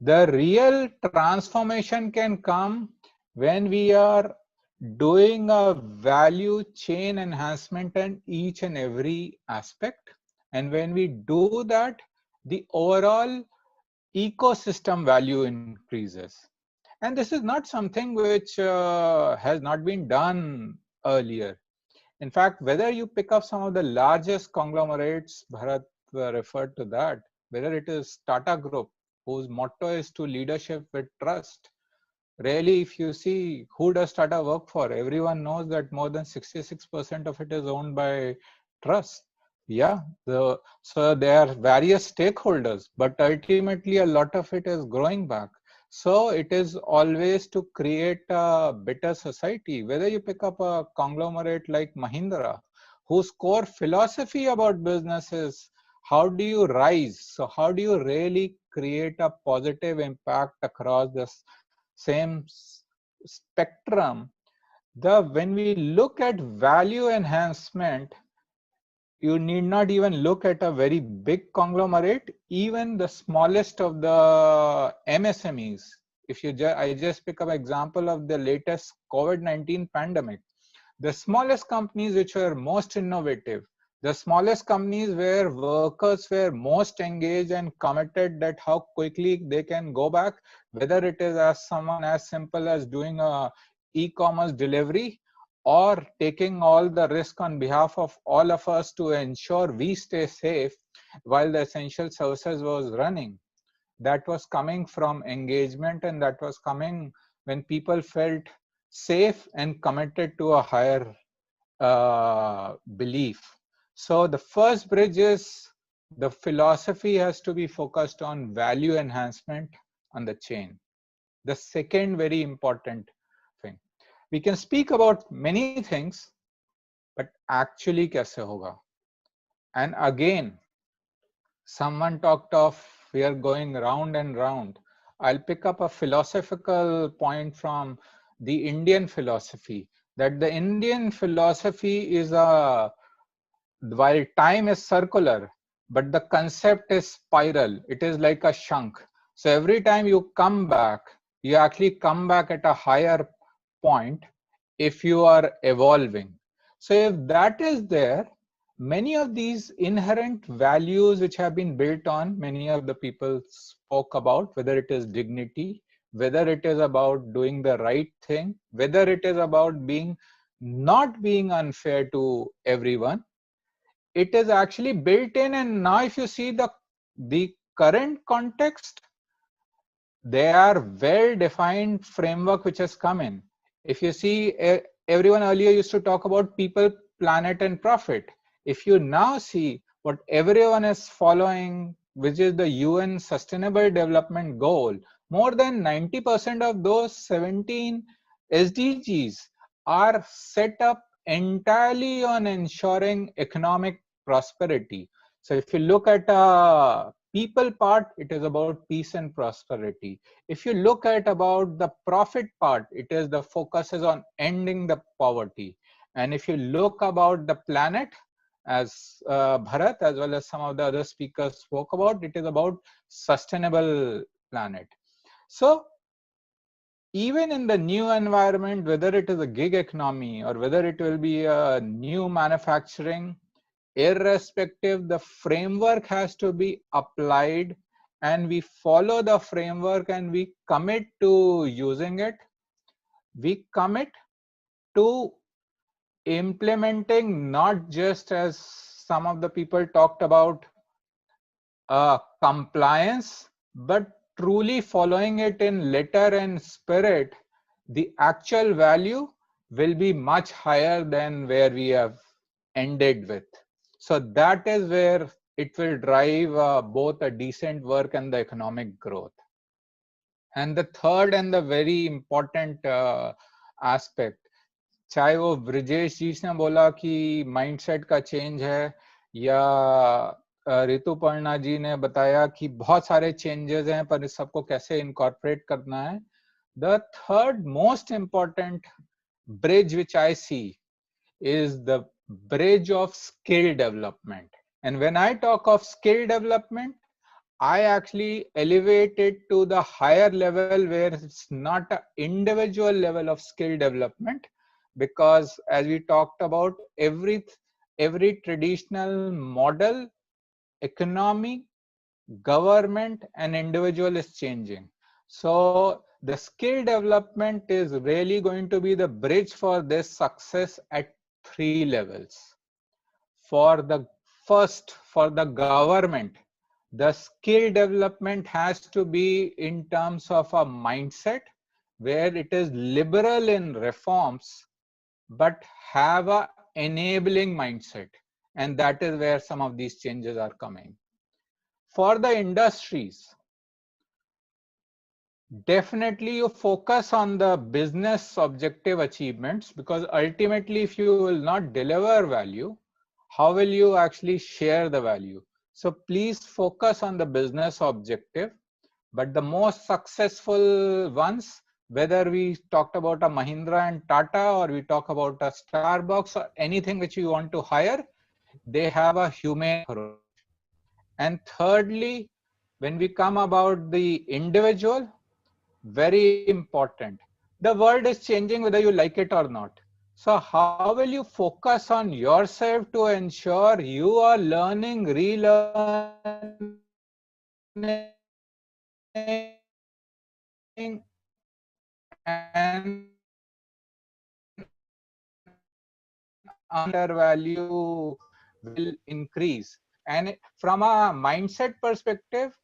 The real transformation can come when we are doing a value chain enhancement in each and every aspect. And when we do that, the overall ecosystem value increases. And this is not something which has not been done earlier. In fact, whether you pick up some of the largest conglomerates, Bharat referred to that, whether it is Tata Group, whose motto is to leadership with trust. Really, if you see who does Tata work for, everyone knows that more than 66% of it is owned by trust. Yeah, so there are various stakeholders, but ultimately a lot of it is growing back. So it is always to create a better society. Whether you pick up a conglomerate like Mahindra, whose core philosophy about business is how do you rise? So how do you really create a positive impact across the same spectrum? When we look at value enhancement, you need not even look at a very big conglomerate, even the smallest of the MSMEs. If you I just pick up example of the latest COVID-19 pandemic, the smallest companies which were most innovative, the smallest companies where workers were most engaged and committed that how quickly they can go back, whether it is as someone as simple as doing a e-commerce delivery or taking all the risk on behalf of all of us to ensure we stay safe while the essential services was running. That was coming from engagement, and that was coming when people felt safe and committed to a higher belief. So the first bridge is the philosophy has to be focused on value enhancement on the chain. The second very important thing, we can speak about many things, but actually kaise hoga? And again, someone talked of we are going round and round. I'll pick up a philosophical point from the Indian philosophy, that the Indian philosophy is a, while time is circular, but the concept is spiral. It is like a shank. So every time you come back, you actually come back at a higher point if you are evolving. So if that is there, many of these inherent values which have been built on, many of the people spoke about, whether it is dignity, whether it is about doing the right thing, whether it is about being not being unfair to everyone, it is actually built in. And now if you see the current context, there are well defined framework which has come in. If you see, everyone earlier used to talk about people, planet and profit. If you now see what everyone is following, which is the UN Sustainable Development Goal, more than 90% of those 17 SDGs are set up entirely on ensuring economic prosperity. So if you look at people part, it is about peace and prosperity. If you look at about the profit part, it is the focus is on ending the poverty. And if you look about the planet, as Bharat as well as some of the other speakers spoke about, it is about sustainable planet. So even in the new environment, whether it is a gig economy or whether it will be a new manufacturing, irrespective, the framework has to be applied, and we follow the framework and we commit to using it. We commit to implementing, not just as some of the people talked about compliance, but truly following it in letter and spirit. The actual value will be much higher than where we have ended with. So that is where it will drive both a decent work and the economic growth. And the third and the very important aspect, चाहे वो ब्रिजेश जी ने बोला कि mindset का change है, या ऋतुपर्णा जी ने बताया कि बहुत सारे चेंजेस हैं पर इस सबको कैसे इनकॉर्पोरेट करना है. The third most important bridge which I see is the bridge of skill development. And when I talk of skill development, I actually elevate it to the higher level where it's not an individual level of skill development, because as we talked about, every traditional model, economy, government and individual is changing. So the skill development is really going to be the bridge for this success at 3 levels. For the first, for the government, the skill development has to be in terms of a mindset where it is liberal in reforms, but have a enabling mindset. And that is where some of these changes are coming. For the industries, definitely you focus on the business objective achievements, because ultimately if you will not deliver value, how will you actually share the value? So please focus on the business objective. But the most successful ones, whether we talked about a Mahindra and Tata, or we talk about a Starbucks or anything which you want to hire, they have a humane approach. And thirdly, when we come about the individual, very important. The world is changing whether you like it or not. So how will you focus on yourself to ensure you are learning, relearning, and undervalue will increase. And from a mindset perspective,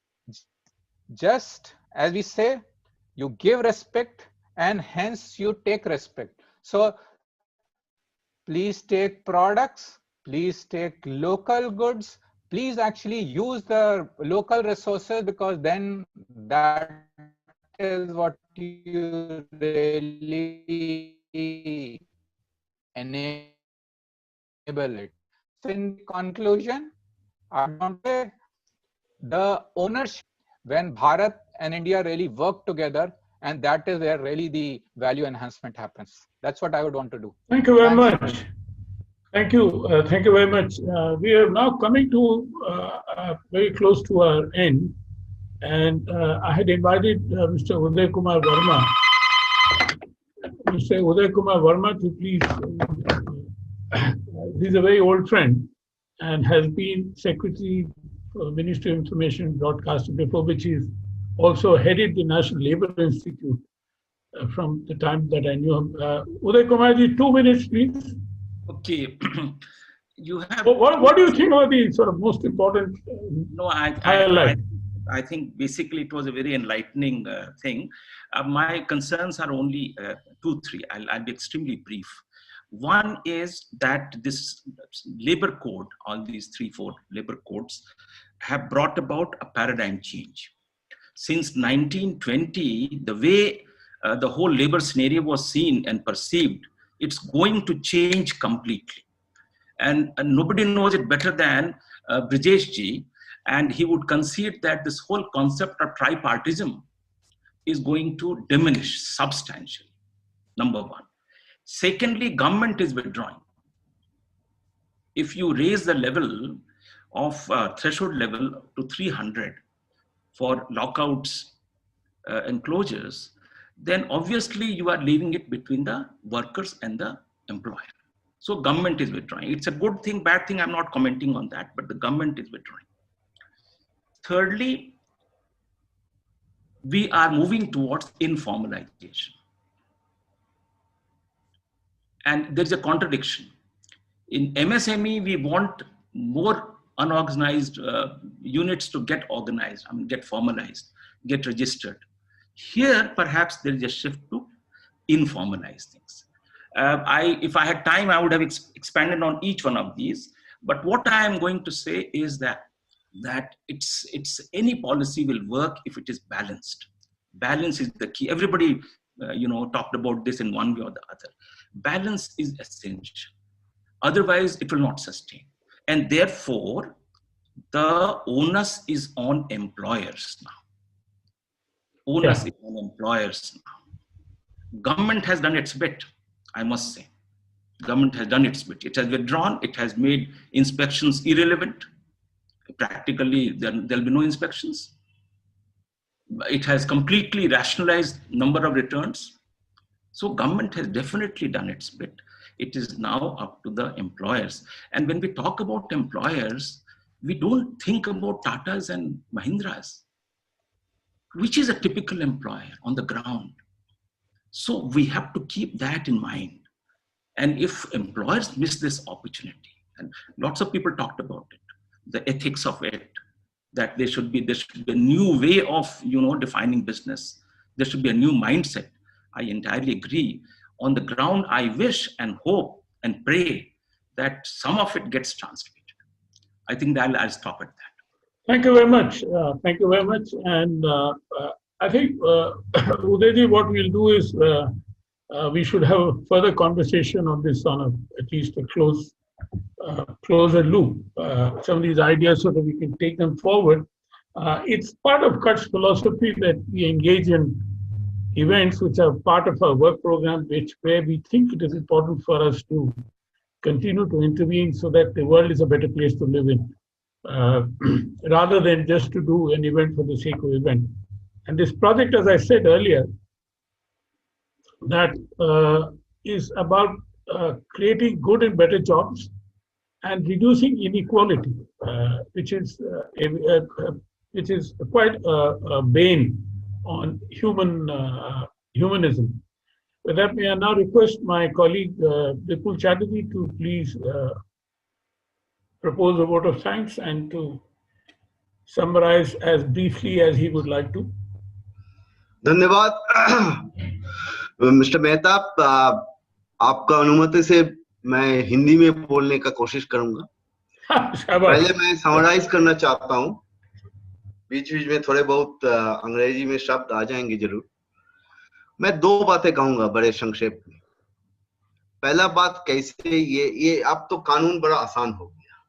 just as we say, you give respect and hence you take respect. So please take products, please take local goods, please actually use the local resources, because then that is what you really enable it. So in the conclusion, I want to say the ownership, when Bharat and India really work together, and that is where really the value enhancement happens. That's what I would want to do. Thank you very Thanks. much. Thank you. Thank you very much. We are now coming to very close to our end. And I had invited Mr. Uday Kumar Verma. Mr. Uday Kumar Verma to please, he's a very old friend and has been Secretary for Ministry of Information and Broadcasting, before which he's also headed the National Labour Institute from the time that I knew him. Uday Kumarji, 2 minutes, please. Okay. You have. What do you think are the sort of most important No, highlights? I think basically it was a very enlightening thing. My concerns are only 2, 3. I'll be extremely brief. One is that this labor code, all these 3, 4 labor codes, have brought about a paradigm change. Since 1920, the way the whole labor scenario was seen and perceived, it's going to change completely. And nobody knows it better than Brijesh ji, and he would concede that this whole concept of tripartism is going to diminish substantially, number one. Secondly, government is withdrawing. If you raise the level of threshold level to 300 for lockouts and closures, then obviously you are leaving it between the workers and the employer. So government is withdrawing. It's a good thing, bad thing, I'm not commenting on that, but the government is withdrawing. Thirdly, we are moving towards informalization. And there's a contradiction. In MSME, we want more unorganized units to get organized, get formalized, get registered. Here, perhaps there is a shift to informalize things. If I had time, I would have expanded on each one of these. But what I am going to say is that any policy will work if it is balanced. Balance is the key. Everybody, talked about this in one way or the other. Balance is essential. Otherwise, it will not sustain. And therefore, the onus is on employers now. Onus is on employers now. Government has done its bit, I must say. Government has done its bit. It has withdrawn. It has made inspections irrelevant. Practically, there'll be no inspections. It has completely rationalized number of returns. So government has definitely done its bit. It is now up to the employers. And when we talk about employers, we don't think about Tatas and Mahindras, which is a typical employer on the ground. So we have to keep that in mind. And if employers miss this opportunity, and lots of people talked about it, the ethics of it, that there should be a new way of defining business. There should be a new mindset. I entirely agree. On the ground, I wish and hope and pray that some of it gets translated. I think that I'll stop at that. Thank you very much. Thank you very much. And I think, Udayji, what we'll do is we should have a further conversation on this on at least a closer loop, some of these ideas so that we can take them forward. It's part of Kutch's philosophy that we engage in events which are part of our work program, where we think it is important for us to continue to intervene so that the world is a better place to live in, rather than just to do an event for the sake of event. And this project, as I said earlier, that is about creating good and better jobs and reducing inequality, which is quite a bane on humanism. With that, may I now request my colleague Vipul Chatterjee to please propose a vote of thanks and to summarize as briefly as he would like to. धन्यवाद mister Mehta, आपका अनुमति से मैं हिंदी में बोलने का कोशिश करूंगा। पहले मैं समराइज करना चाहता हूं, बीच बीच में थोड़े बहुत अंग्रेजी में शब्द आ जाएंगे जरूर। मैं दो बातें कहूंगा बड़े संक्षेप में। पहला बात, कैसे ये अब तो कानून बड़ा आसान हो गया,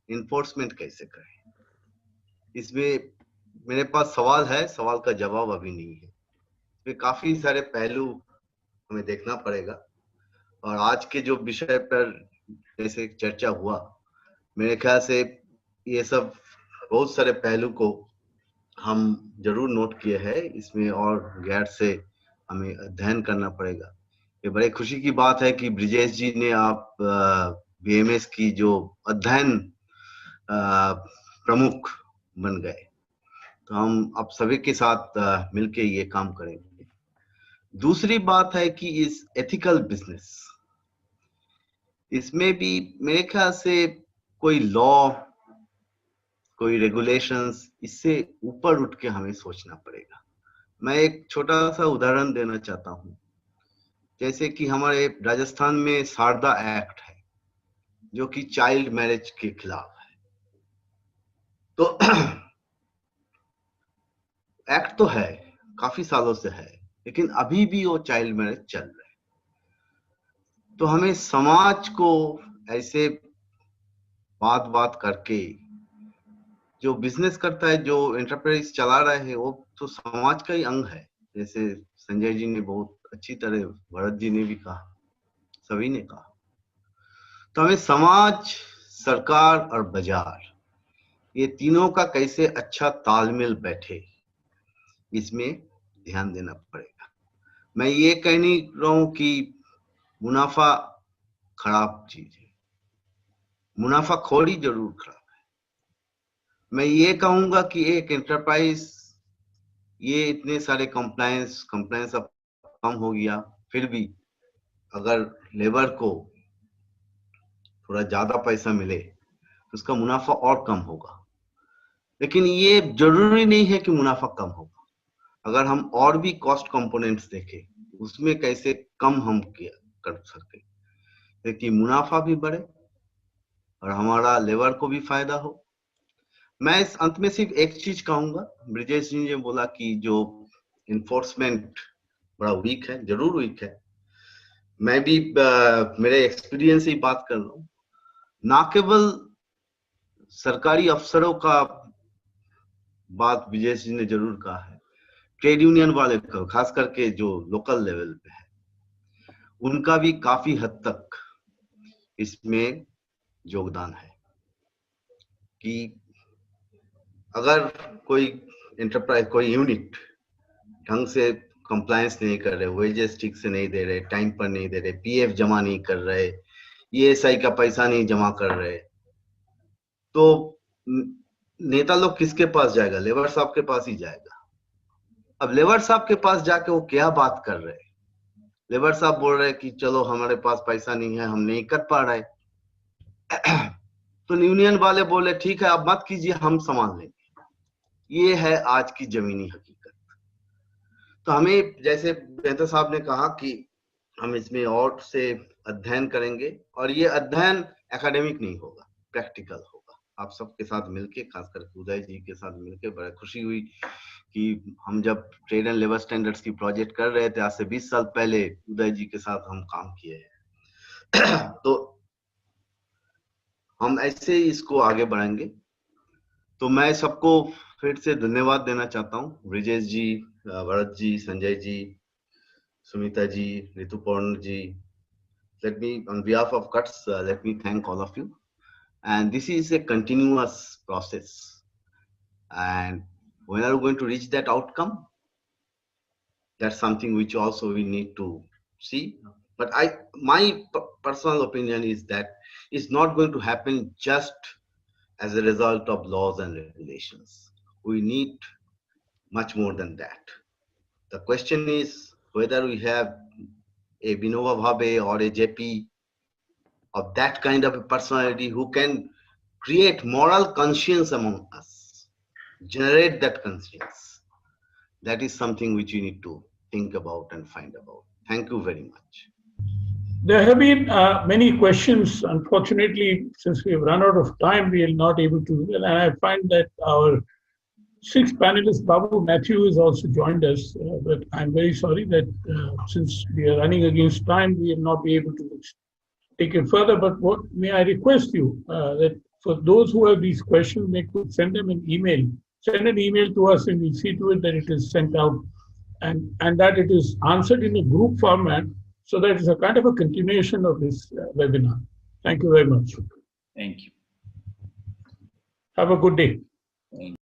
इन्फोर्समेंट कैसे करें, इसमें मेरे पास सवाल है, सवाल का जवाब अभी नहीं है। इसमें काफी सारे पहलू हमें देखना पड़ेगा, और आज के जो विषय पर जैसे चर्चा हुआ, मेरे ख्याल से ये सब बहुत सारे पहलू को हम जरूर नोट किए हैं, इसमें और गैर से हमें अध्ययन करना पड़ेगा। ये बड़े खुशी की बात है कि ब्रिजेश जी ने आप बीएमएस की जो अध्ययन प्रमुख बन गए, तो हम अब सभी के साथ मिलके ये काम करेंगे। दूसरी बात है कि इस एथिकल बिजनेस, इसमें भी मेरे ख्याल से कोई लॉ, कोई रेगुलेशंस, इससे ऊपर उठ के हमें सोचना पड़ेगा। मैं एक छोटा सा उदाहरण देना चाहता हूं। जैसे कि हमारे राजस्थान में शारदा एक्ट है, जो कि चाइल्ड मैरिज के खिलाफ है। तो एक्ट तो है, काफी सालों से है, लेकिन अभी भी वो चाइल्ड मैरिज चल रहा है। तो हमें समाज को ऐसे बात बात करके, जो बिजनेस करता है, जो एंटरप्राइज चला रहा है, वो तो समाज का ही अंग है। जैसे संजय जी ने बहुत अच्छी तरह, भरत जी ने भी कहा, सभी ने कहा। तो हमें समाज, सरकार और बाजार, ये तीनों का कैसे अच्छा तालमेल बैठे, इसमें ध्यान देना पड़ेगा। मैं ये कह नहीं रहा हूं कि मुनाफा खराब चीज है, मुनाफाखोरी जरूर खराब है। मैं ये कहूंगा कि एक एंटरप्राइज, ये इतने सारे कंप्लायंस अब कम हो गया, फिर भी अगर लेबर को थोड़ा ज्यादा पैसा मिले तो उसका मुनाफा और कम होगा। लेकिन ये जरूरी नहीं है कि मुनाफा कम होगा। अगर हम और भी कॉस्ट कंपोनेंट्स देखें, उसमें कैसे कम हम कर सकते, ताकि मुनाफा भी बढ़े और हमारा लेबर को भी फायदा हो। मैं इस अंत में सिर्फ एक चीज कहूंगा, ब्रिजेश जी ने बोला कि जो इन्फोर्समेंट बड़ा वीक है, जरूर वीक है। मैं भी मेरे एक्सपीरियंस से ही बात कर रहा हूँ। ना केवल सरकारी अफसरों का बात ब्रिजेश जी ने जरूर कहा है, ट्रेड यूनियन वाले का, खास करके जो लोकल लेवल पे है, उनका भी काफी हद तक इसमें योगदान है। कि अगर कोई एंटरप्राइज, कोई यूनिट ढंग से कंप्लायंस नहीं कर रहे, वेजेस ठीक से नहीं दे रहे, टाइम पर नहीं दे रहे, पीएफ जमा नहीं कर रहे, ईएसआई का पैसा नहीं जमा कर रहे, तो नेता लोग किसके पास जाएगा? लेबर साहब के पास ही जाएगा। अब लेबर साहब के पास जाके वो क्या बात कर रहे हैं? लेबर साहब बोल रहे हैं कि चलो हमारे पास पैसा नहीं है, हम नहीं कर पा रहे। तो यूनियन वाले बोले ठीक है, अब मत कीजिए, हम संभाल लेंगे। ये है आज की जमीनी हकीकत। तो हमें, जैसे मेहता साहब ने कहा, कि हम इसमें और से अध्ययन करेंगे, और ये अध्ययन एकेडमिक नहीं होगा, प्रैक्टिकल होगा। आप सबके साथ मिलके, खासकर उदय जी के साथ मिलके बड़ा खुशी हुई कि हम जब ट्रेड एंड लेबर स्टैंडर्ड्स की प्रोजेक्ट कर रहे थे आज से 20 साल पहले, उदय जी के साथ हम काम किए हैं। तो हम ऐसे ही इसको आगे बढ़ाएंगे। तो मैं सबको फिर से धन्यवाद देना चाहता हूँ, ब्रिजेश जी, भरत जी, संजय जी, सुमिता जी, ऋतुपर्ण जी, let me, on behalf of CUTS, let me thank all of you. And this is a continuous process. And when are we going to reach that outcome? That's something which also we need to see. But my personal opinion is that it's not going to happen just as a result of laws and regulations. We need much more than that. The question is whether we have a Vinoba Bhave or a JP of that kind of a personality who can create moral conscience among us, generate that conscience. That is something which you need to think about and find about. Thank you very much. There have been many questions. Unfortunately, since we have run out of time, we are not able to. And I find that our sixth panelist, Babu Matthew, has also joined us. But I'm very sorry that since we are running against time, we will not be able to take it further. But what may I request you that for those who have these questions, they could send them an email. Send an email to us and we'll see to it that it is sent out and that it is answered in a group format so that it's a kind of a continuation of this webinar. Thank you very much. Thank you. Have a good day. Thank you.